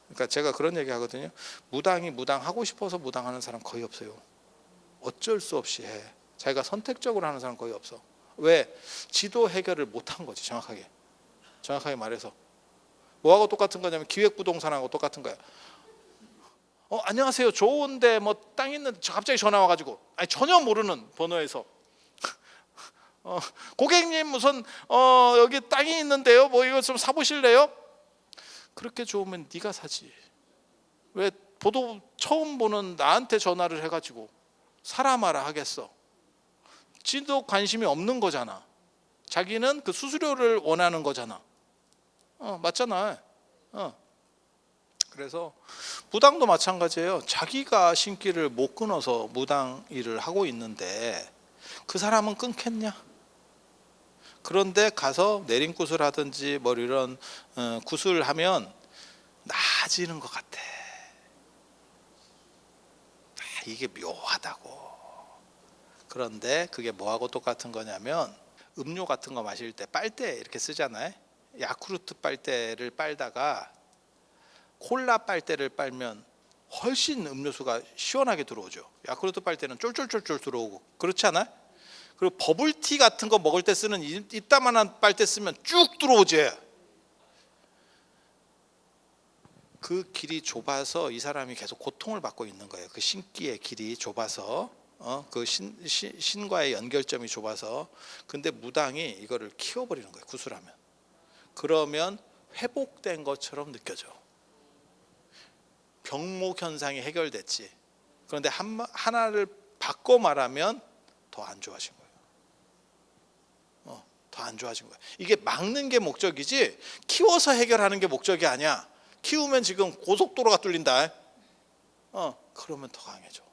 그러니까 제가 그런 얘기 하거든요. 무당이 무당하고 싶어서 무당하는 사람 거의 없어요. 어쩔 수 없이 해. 자기가 선택적으로 하는 사람 거의 없어. 왜? 지도 해결을 못한 거지. 정확하게 말해서. 뭐하고 똑같은 거냐면 기획부동산하고 똑같은 거야. 안녕하세요, 좋은데 뭐 땅 있는데 갑자기 전화 와가지고, 아니 전혀 모르는 번호에서 고객님 무슨 여기 땅이 있는데요, 뭐 이거 좀 사보실래요? 그렇게 좋으면 네가 사지. 왜 보도 처음 보는 나한테 전화를 해가지고 사라 마라 하겠어? 지도 관심이 없는 거잖아. 자기는 그 수수료를 원하는 거잖아. 맞잖아. 그래서 무당도 마찬가지예요. 자기가 신기를 못 끊어서 무당 일을 하고 있는데 그 사람은 끊겠냐? 그런데 가서 내린굿을 하든지 뭐 이런 굿을 하면 나아지는 것 같아. 이게 묘하다고. 그런데 그게 뭐하고 똑같은 거냐면, 음료 같은 거 마실 때 빨대 이렇게 쓰잖아요. 야쿠르트 빨대를 빨다가 콜라 빨대를 빨면 훨씬 음료수가 시원하게 들어오죠. 야쿠르트 빨대는 쫄쫄쫄쫄 들어오고, 그렇지 않아요? 그리고 버블티 같은 거 먹을 때 쓰는 이따만한 빨대 쓰면 쭉 들어오지. 그 길이 좁아서 이 사람이 계속 고통을 받고 있는 거예요. 그 신기의 길이 좁아서, 그 신과의 연결점이 좁아서. 근데 무당이 이거를 키워버리는 거예요. 구슬하면. 그러면 회복된 것처럼 느껴져. 병목 현상이 해결됐지. 그런데 하나를 바꿔 말하면 더 안 좋아진 거예요. 더 안 좋아진 거예요. 이게 막는 게 목적이지 키워서 해결하는 게 목적이 아니야. 키우면 지금 고속도로가 뚫린다. 그러면 더 강해져.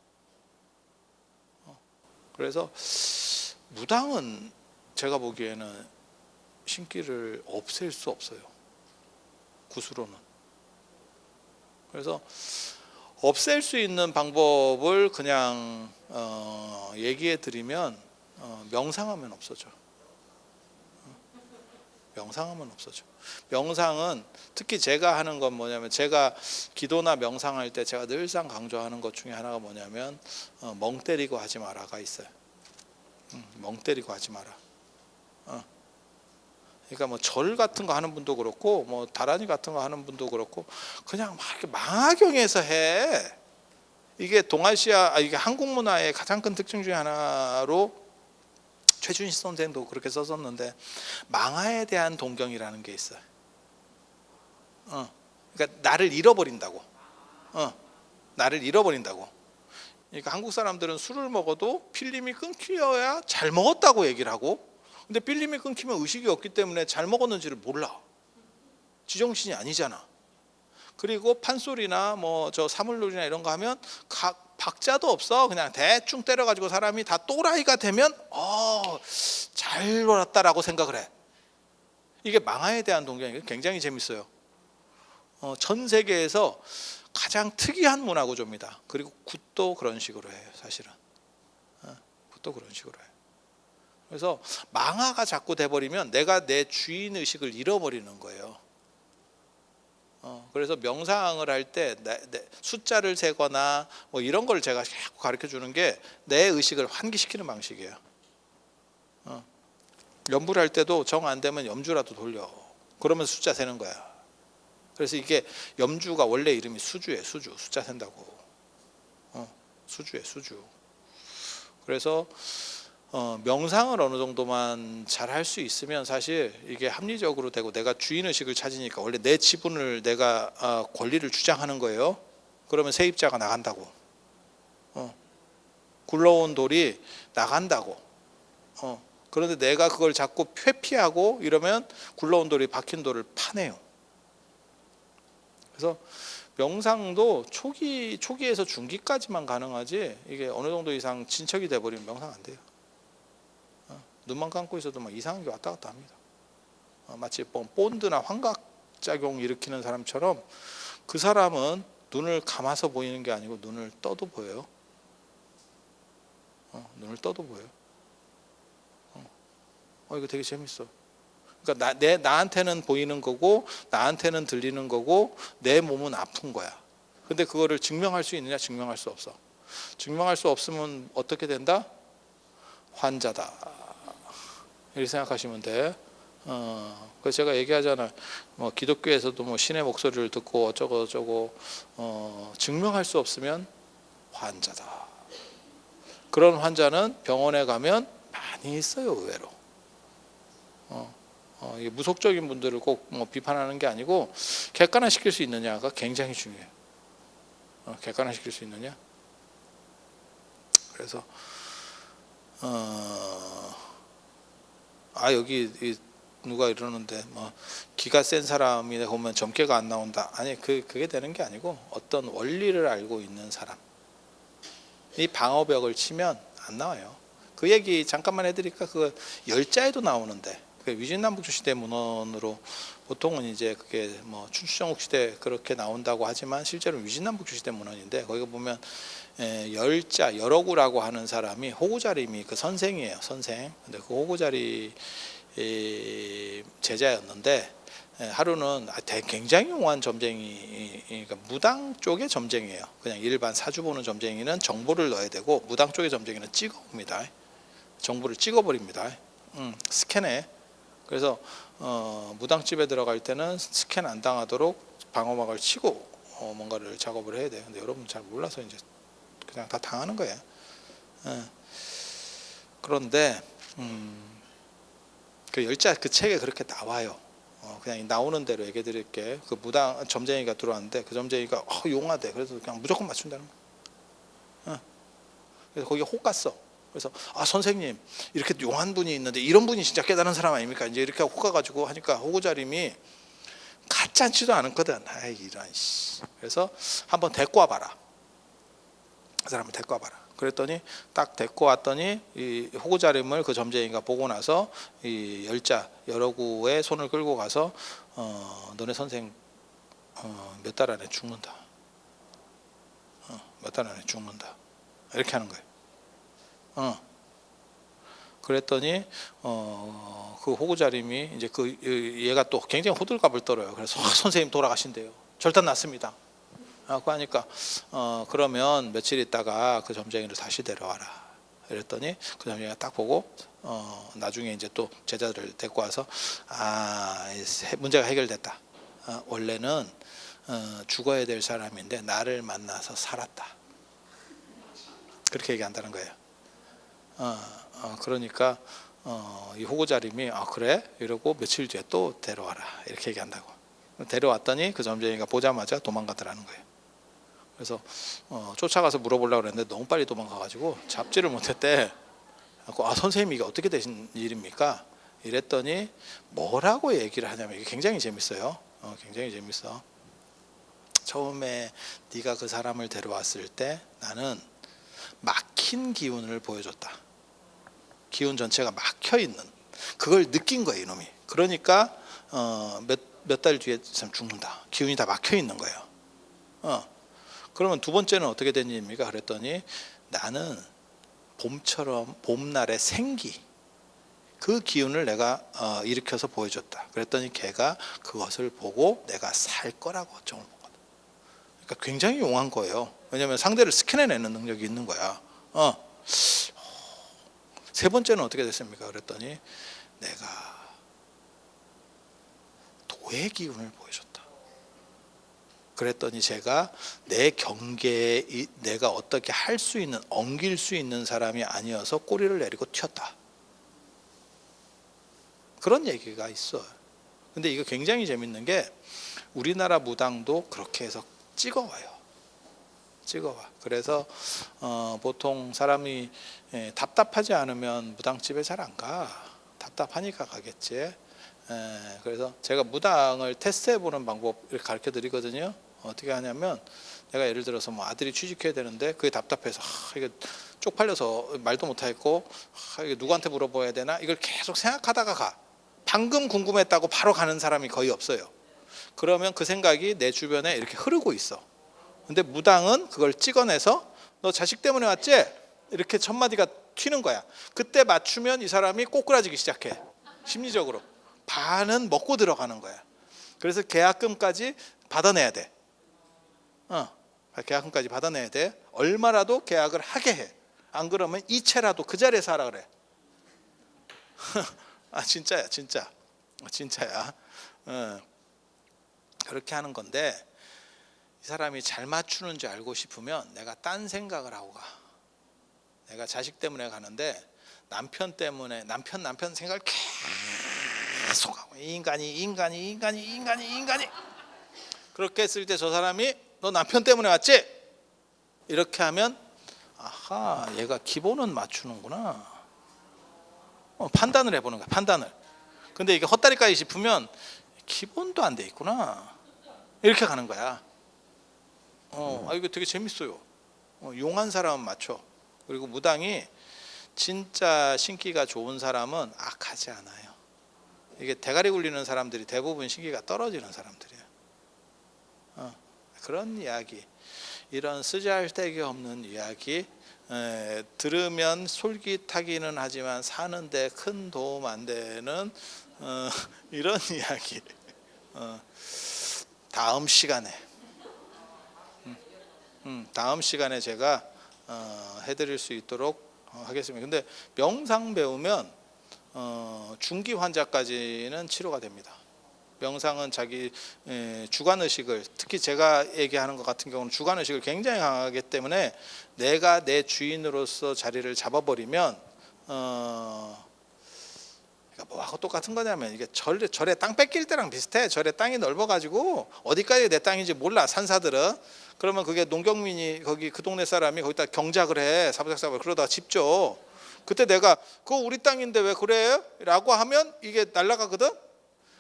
그래서 무당은 제가 보기에는 신기를 없앨 수 없어요. 구수로는. 그래서 없앨 수 있는 방법을 그냥 얘기해 드리면, 명상하면 없어져. 명상하면 없어져. 명상은 특히 제가 하는 건 뭐냐면, 제가 기도나 명상할 때 제가 늘상 강조하는 것 중에 하나가 뭐냐면, 멍 때리고 하지 마라가 있어요. 멍 때리고 하지 마라. 그러니까 뭐 절 같은 거 하는 분도 그렇고, 뭐 다라니 같은 거 하는 분도 그렇고, 그냥 막 이렇게 망하경에서 해. 이게 이게 한국 문화의 가장 큰 특징 중에 하나로 최준식 선생도 그렇게 썼었는데, 망아에 대한 동경이라는 게 있어요. 그러니까 나를 잃어버린다고. 나를 잃어버린다고. 그러니까 한국 사람들은 술을 먹어도 필름이 끊겨야 잘 먹었다고 얘기를 하고, 근데 필름이 끊기면 의식이 없기 때문에 잘 먹었는지를 몰라. 지정신이 아니잖아. 그리고 판소리나 뭐 저 사물놀이나 이런 거 하면 박자도 없어. 그냥 대충 때려가지고 사람이 다 또라이가 되면 잘 놀았다라고 생각을 해. 이게 망아에 대한 동경이 굉장히 재밌어요. 전 세계에서 가장 특이한 문화 구조입니다. 그리고 굿도 그런 식으로 해요. 사실은 굿도 그런 식으로 해요. 그래서 망아가 자꾸 돼버리면 내가 내 주인 의식을 잃어버리는 거예요. 그래서 명상을 할 때 숫자를 세거나 뭐 이런 걸 제가 자꾸 가르쳐 주는 게 내 의식을 환기시키는 방식이에요. 염불 할 때도 정 안 되면 염주라도 돌려. 그러면 숫자 세는 거야. 그래서 이게 염주가 원래 이름이 수주예요. 수주. 숫자 센다고. 수주예요. 수주. 그래서 명상을 어느 정도만 잘 할 수 있으면 사실 이게 합리적으로 되고, 내가 주인의식을 찾으니까 원래 내 지분을 내가 권리를 주장하는 거예요. 그러면 세입자가 나간다고. 굴러온 돌이 나간다고. 그런데 내가 그걸 자꾸 회피하고 이러면 굴러온 돌이 박힌 돌을 파내요. 그래서 명상도 초기에서 중기까지만 가능하지, 이게 어느 정도 이상 진척이 돼버리면 명상 안 돼요. 눈만 감고 있어도 막 이상한 게 왔다 갔다 합니다. 마치 본드나 환각작용 일으키는 사람처럼 그 사람은 눈을 감아서 보이는 게 아니고 눈을 떠도 보여요. 눈을 떠도 보여요. 이거 되게 재밌어. 그러니까 나한테는 보이는 거고 나한테는 들리는 거고 내 몸은 아픈 거야. 근데 그거를 증명할 수 있느냐? 증명할 수 없어. 증명할 수 없으면 어떻게 된다? 환자다. 이렇게 생각하시면 돼. 그래서 제가 얘기하잖아요. 기독교에서도 신의 목소리를 듣고 어쩌고 저쩌고, 증명할 수 없으면 환자다. 그런 환자는 병원에 가면 많이 있어요, 의외로. 이게 무속적인 분들을 꼭 비판하는 게 아니고, 객관화시킬 수 있느냐가 굉장히 중요해요. 객관화시킬 수 있느냐. 그래서 여기 누가 이러는데 기가 센 사람이 보면 점괘가 안 나온다. 아니, 그게 되는 게 아니고, 어떤 원리를 알고 있는 사람, 이 방어벽을 치면 안 나와요. 그 얘기 잠깐만 해드릴까? 그 열자에도 나오는데, 그 위진남북조 시대 문헌으로 보통은 이제 그게 춘추전국 시대 그렇게 나온다고 하지만 실제로 위진남북조 시대 문헌인데, 거기 보면 열자 여러구라고 하는 사람이 호구자림이 그 선생이에요, 선생. 근데 그 호구자리 제자였는데, 하루는 굉장히 용한 점쟁이, 그러니까 무당 쪽의 점쟁이에요. 그냥 일반 사주 보는 점쟁이는 정보를 넣어야 되고, 무당 쪽의 점쟁이는 찍어옵니다. 정보를 찍어버립니다. 스캔해. 그래서 무당집에 들어갈 때는 스캔 안 당하도록 방어막을 치고 뭔가를 작업을 해야 돼요. 근데 여러분 잘 몰라서 이제 그냥 다 당하는 거예요. 그런데 그 열자 그 책에 그렇게 나와요. 그냥 나오는 대로 얘기해 드릴게. 그 무당 점쟁이가 들어왔는데, 그 점쟁이가 용하대. 그래서 그냥 무조건 맞춘다는 거야. 그래서 거기에 혹 갔어. 그래서 선생님, 이렇게 용한 분이 있는데 이런 분이 진짜 깨달은 사람 아닙니까? 이제 이렇게 혹 가가지고 하니까 호구자림이 가짜지도 않거든. 이런 씨. 그래서 한번 데리고 와봐라. 그 사람을 데리고 와봐라. 그랬더니 딱 데리고 왔더니 이 호구자림을 그 점쟁이가 보고 나서 이 열자 여러구의 손을 끌고 가서 너네 선생 몇 달 안에 죽는다. 몇 달 안에 죽는다. 이렇게 하는 거예요. 그랬더니 그 호구자림이 이제 얘가 또 굉장히 호들갑을 떨어요. 그래서 선생님 돌아가신대요. 절단 났습니다. 그 하니까 그러면 며칠 있다가 그 점쟁이를 다시 데려와라. 이랬더니 그 점쟁이가 딱 보고 나중에 이제 또 제자들을 데리고 와서 문제가 해결됐다. 원래는 죽어야 될 사람인데 나를 만나서 살았다. 그렇게 얘기한다는 거예요. 그러니까 이 호구자림이 그래? 이러고 며칠 뒤에 또 데려와라. 이렇게 얘기한다고. 데려왔더니 그 점쟁이가 보자마자 도망가더라는 거예요. 그래서 쫓아가서 물어보려고 그랬는데 너무 빨리 도망가가지고 잡지를 못했대. 선생님, 이게 어떻게 되신 일입니까? 이랬더니 뭐라고 얘기를 하냐면, 이게 굉장히 재밌어요. 굉장히 재밌어. 처음에 네가 그 사람을 데려왔을 때 나는 막힌 기운을 보여줬다. 기운 전체가 막혀 있는, 그걸 느낀 거예요, 이놈이. 그러니까 몇 달 뒤에 죽는다. 기운이 다 막혀 있는 거예요. 그러면 두 번째는 어떻게 된 일입니까? 그랬더니 나는 봄처럼 봄날의 생기, 그 기운을 내가 일으켜서 보여줬다. 그랬더니 걔가 그것을 보고 내가 살 거라고 정을 보거든. 그러니까 굉장히 용한 거예요. 왜냐하면 상대를 스캔해내는 능력이 있는 거야. 세 번째는 어떻게 됐습니까? 그랬더니 내가 도의 기운을 보여줬다. 그랬더니 제가 내 경계에 내가 어떻게 할 수 있는, 엉길 수 있는 사람이 아니어서 꼬리를 내리고 튀었다. 그런 얘기가 있어요. 근데 이거 굉장히 재밌는 게 우리나라 무당도 그렇게 해서 찍어와요. 찍어와. 그래서 보통 사람이 답답하지 않으면 무당집에 잘 안 가. 답답하니까 가겠지. 그래서 제가 무당을 테스트해보는 방법 이렇게 가르쳐 드리거든요. 어떻게 하냐면 내가 예를 들어서 뭐 아들이 취직해야 되는데 그게 답답해서 이게 쪽팔려서 말도 못하겠고 이게 누구한테 물어봐야 되나 이걸 계속 생각하다가 가. 방금 궁금했다고 바로 가는 사람이 거의 없어요. 그러면 그 생각이 내 주변에 이렇게 흐르고 있어. 근데 무당은 그걸 찍어내서 너 자식 때문에 왔지? 이렇게 첫 마디가 튀는 거야. 그때 맞추면 이 사람이 꼬꾸라지기 시작해. 심리적으로 반은 먹고 들어가는 거야. 그래서 계약금까지 받아내야 돼. 계약금까지 받아내야 돼. 얼마라도 계약을 하게 해. 안 그러면 이체라도 그 자리에서 하라 그래. 아 진짜야, 진짜. 진짜야. 그렇게 하는 건데 이 사람이 잘 맞추는 줄 알고 싶으면 내가 딴 생각을 하고 가. 내가 자식 때문에 가는데 남편 때문에 남편 생각을 계속 하고 인간이 그렇게 했을 때 저 사람이 너 남편 때문에 왔지? 이렇게 하면 아하, 얘가 기본은 맞추는구나. 판단을 해보는 거야. 판단을. 근데 이게 헛다리까지 싶으면 기본도 안 돼 있구나. 이렇게 가는 거야. 이거 되게 재밌어요. 용한 사람은 맞춰. 그리고 무당이 진짜 신기가 좋은 사람은 악하지 않아요. 이게 대가리 굴리는 사람들이 대부분 신기가 떨어지는 사람들이에요. 그런 이야기, 이런 쓰잘데기 없는 이야기 들으면 솔깃하기는 하지만 사는데 큰 도움 안 되는 이런 이야기 다음 시간에 제가 해드릴 수 있도록 하겠습니다. 근데 명상 배우면 중기 환자까지는 치료가 됩니다. 명상은 자기 주관의식을, 특히 제가 얘기하는 것 같은 경우는 주관의식을 굉장히 강하기 때문에 내가 내 주인으로서 자리를 잡아버리면 뭐하고 똑같은 거냐면 이게 절에 땅 뺏길 때랑 비슷해. 절에 땅이 넓어가지고 어디까지 내 땅인지 몰라, 산사들은. 그러면 그게 농경민이 거기 그 동네 사람이 거기다 경작을 해, 사부작사부. 그러다가 집 줘. 그때 내가 그거 우리 땅인데 왜 그래? 라고 하면 이게 날아가거든.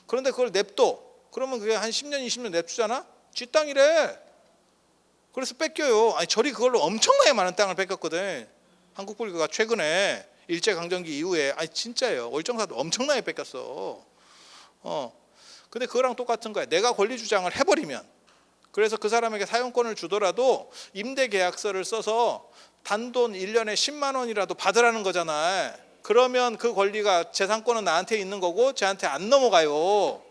그런데 그걸 냅둬. 그러면 그게 한 10년 20년 냅두잖아. 지 땅이래. 그래서 뺏겨요. 아니 절이 그걸로 엄청나게 많은 땅을 뺏겼거든. 한국불교가 최근에 일제강점기 이후에, 아니 진짜예요, 월정사도 엄청나게 뺏겼어. 근데 그거랑 똑같은 거야. 내가 권리 주장을 해버리면, 그래서 그 사람에게 사용권을 주더라도 임대계약서를 써서 단돈 1년에 10만 원이라도 받으라는 거잖아. 그러면 그 권리가, 재산권은 나한테 있는 거고 쟤한테 안 넘어가요.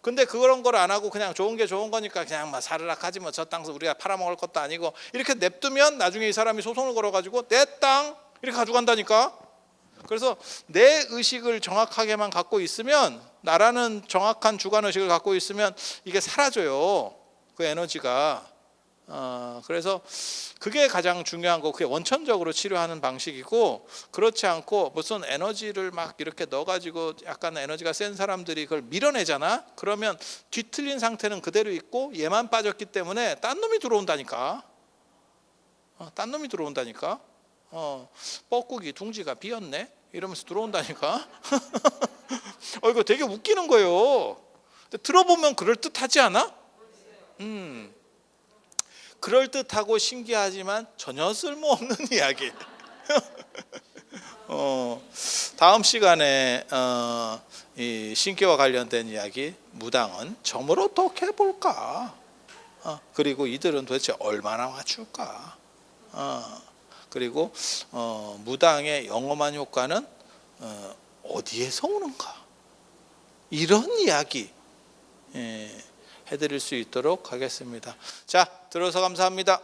근데 그런 걸 안 하고 그냥 좋은 게 좋은 거니까 그냥 막 사르락 하지 뭐, 저 땅 우리가 팔아먹을 것도 아니고 이렇게 냅두면 나중에 이 사람이 소송을 걸어가지고 내 땅 이렇게 가져간다니까. 그래서 내 의식을 정확하게만 갖고 있으면, 나라는 정확한 주관의식을 갖고 있으면 이게 사라져요, 그 에너지가. 그래서 그게 가장 중요한 거, 그게 원천적으로 치료하는 방식이고, 그렇지 않고 무슨 에너지를 막 이렇게 넣어가지고 약간 에너지가 센 사람들이 그걸 밀어내잖아. 그러면 뒤틀린 상태는 그대로 있고 얘만 빠졌기 때문에 딴 놈이 들어온다니까. 뻐꾸기 둥지가 비었네 이러면서 들어온다니까. 이거 되게 웃기는 거예요. 근데 들어보면 그럴듯하지 않아? 그럴듯하고 신기하지만 전혀 쓸모없는 이야기. 다음 시간에 이 신기와 관련된 이야기, 무당은 점을 어떻게 볼까? 그리고 이들은 도대체 얼마나 맞출까? 그리고 무당의 영험한 효과는 어디에서 오는가? 이런 이야기 해드릴 수 있도록 하겠습니다. 자, 들어서 감사합니다.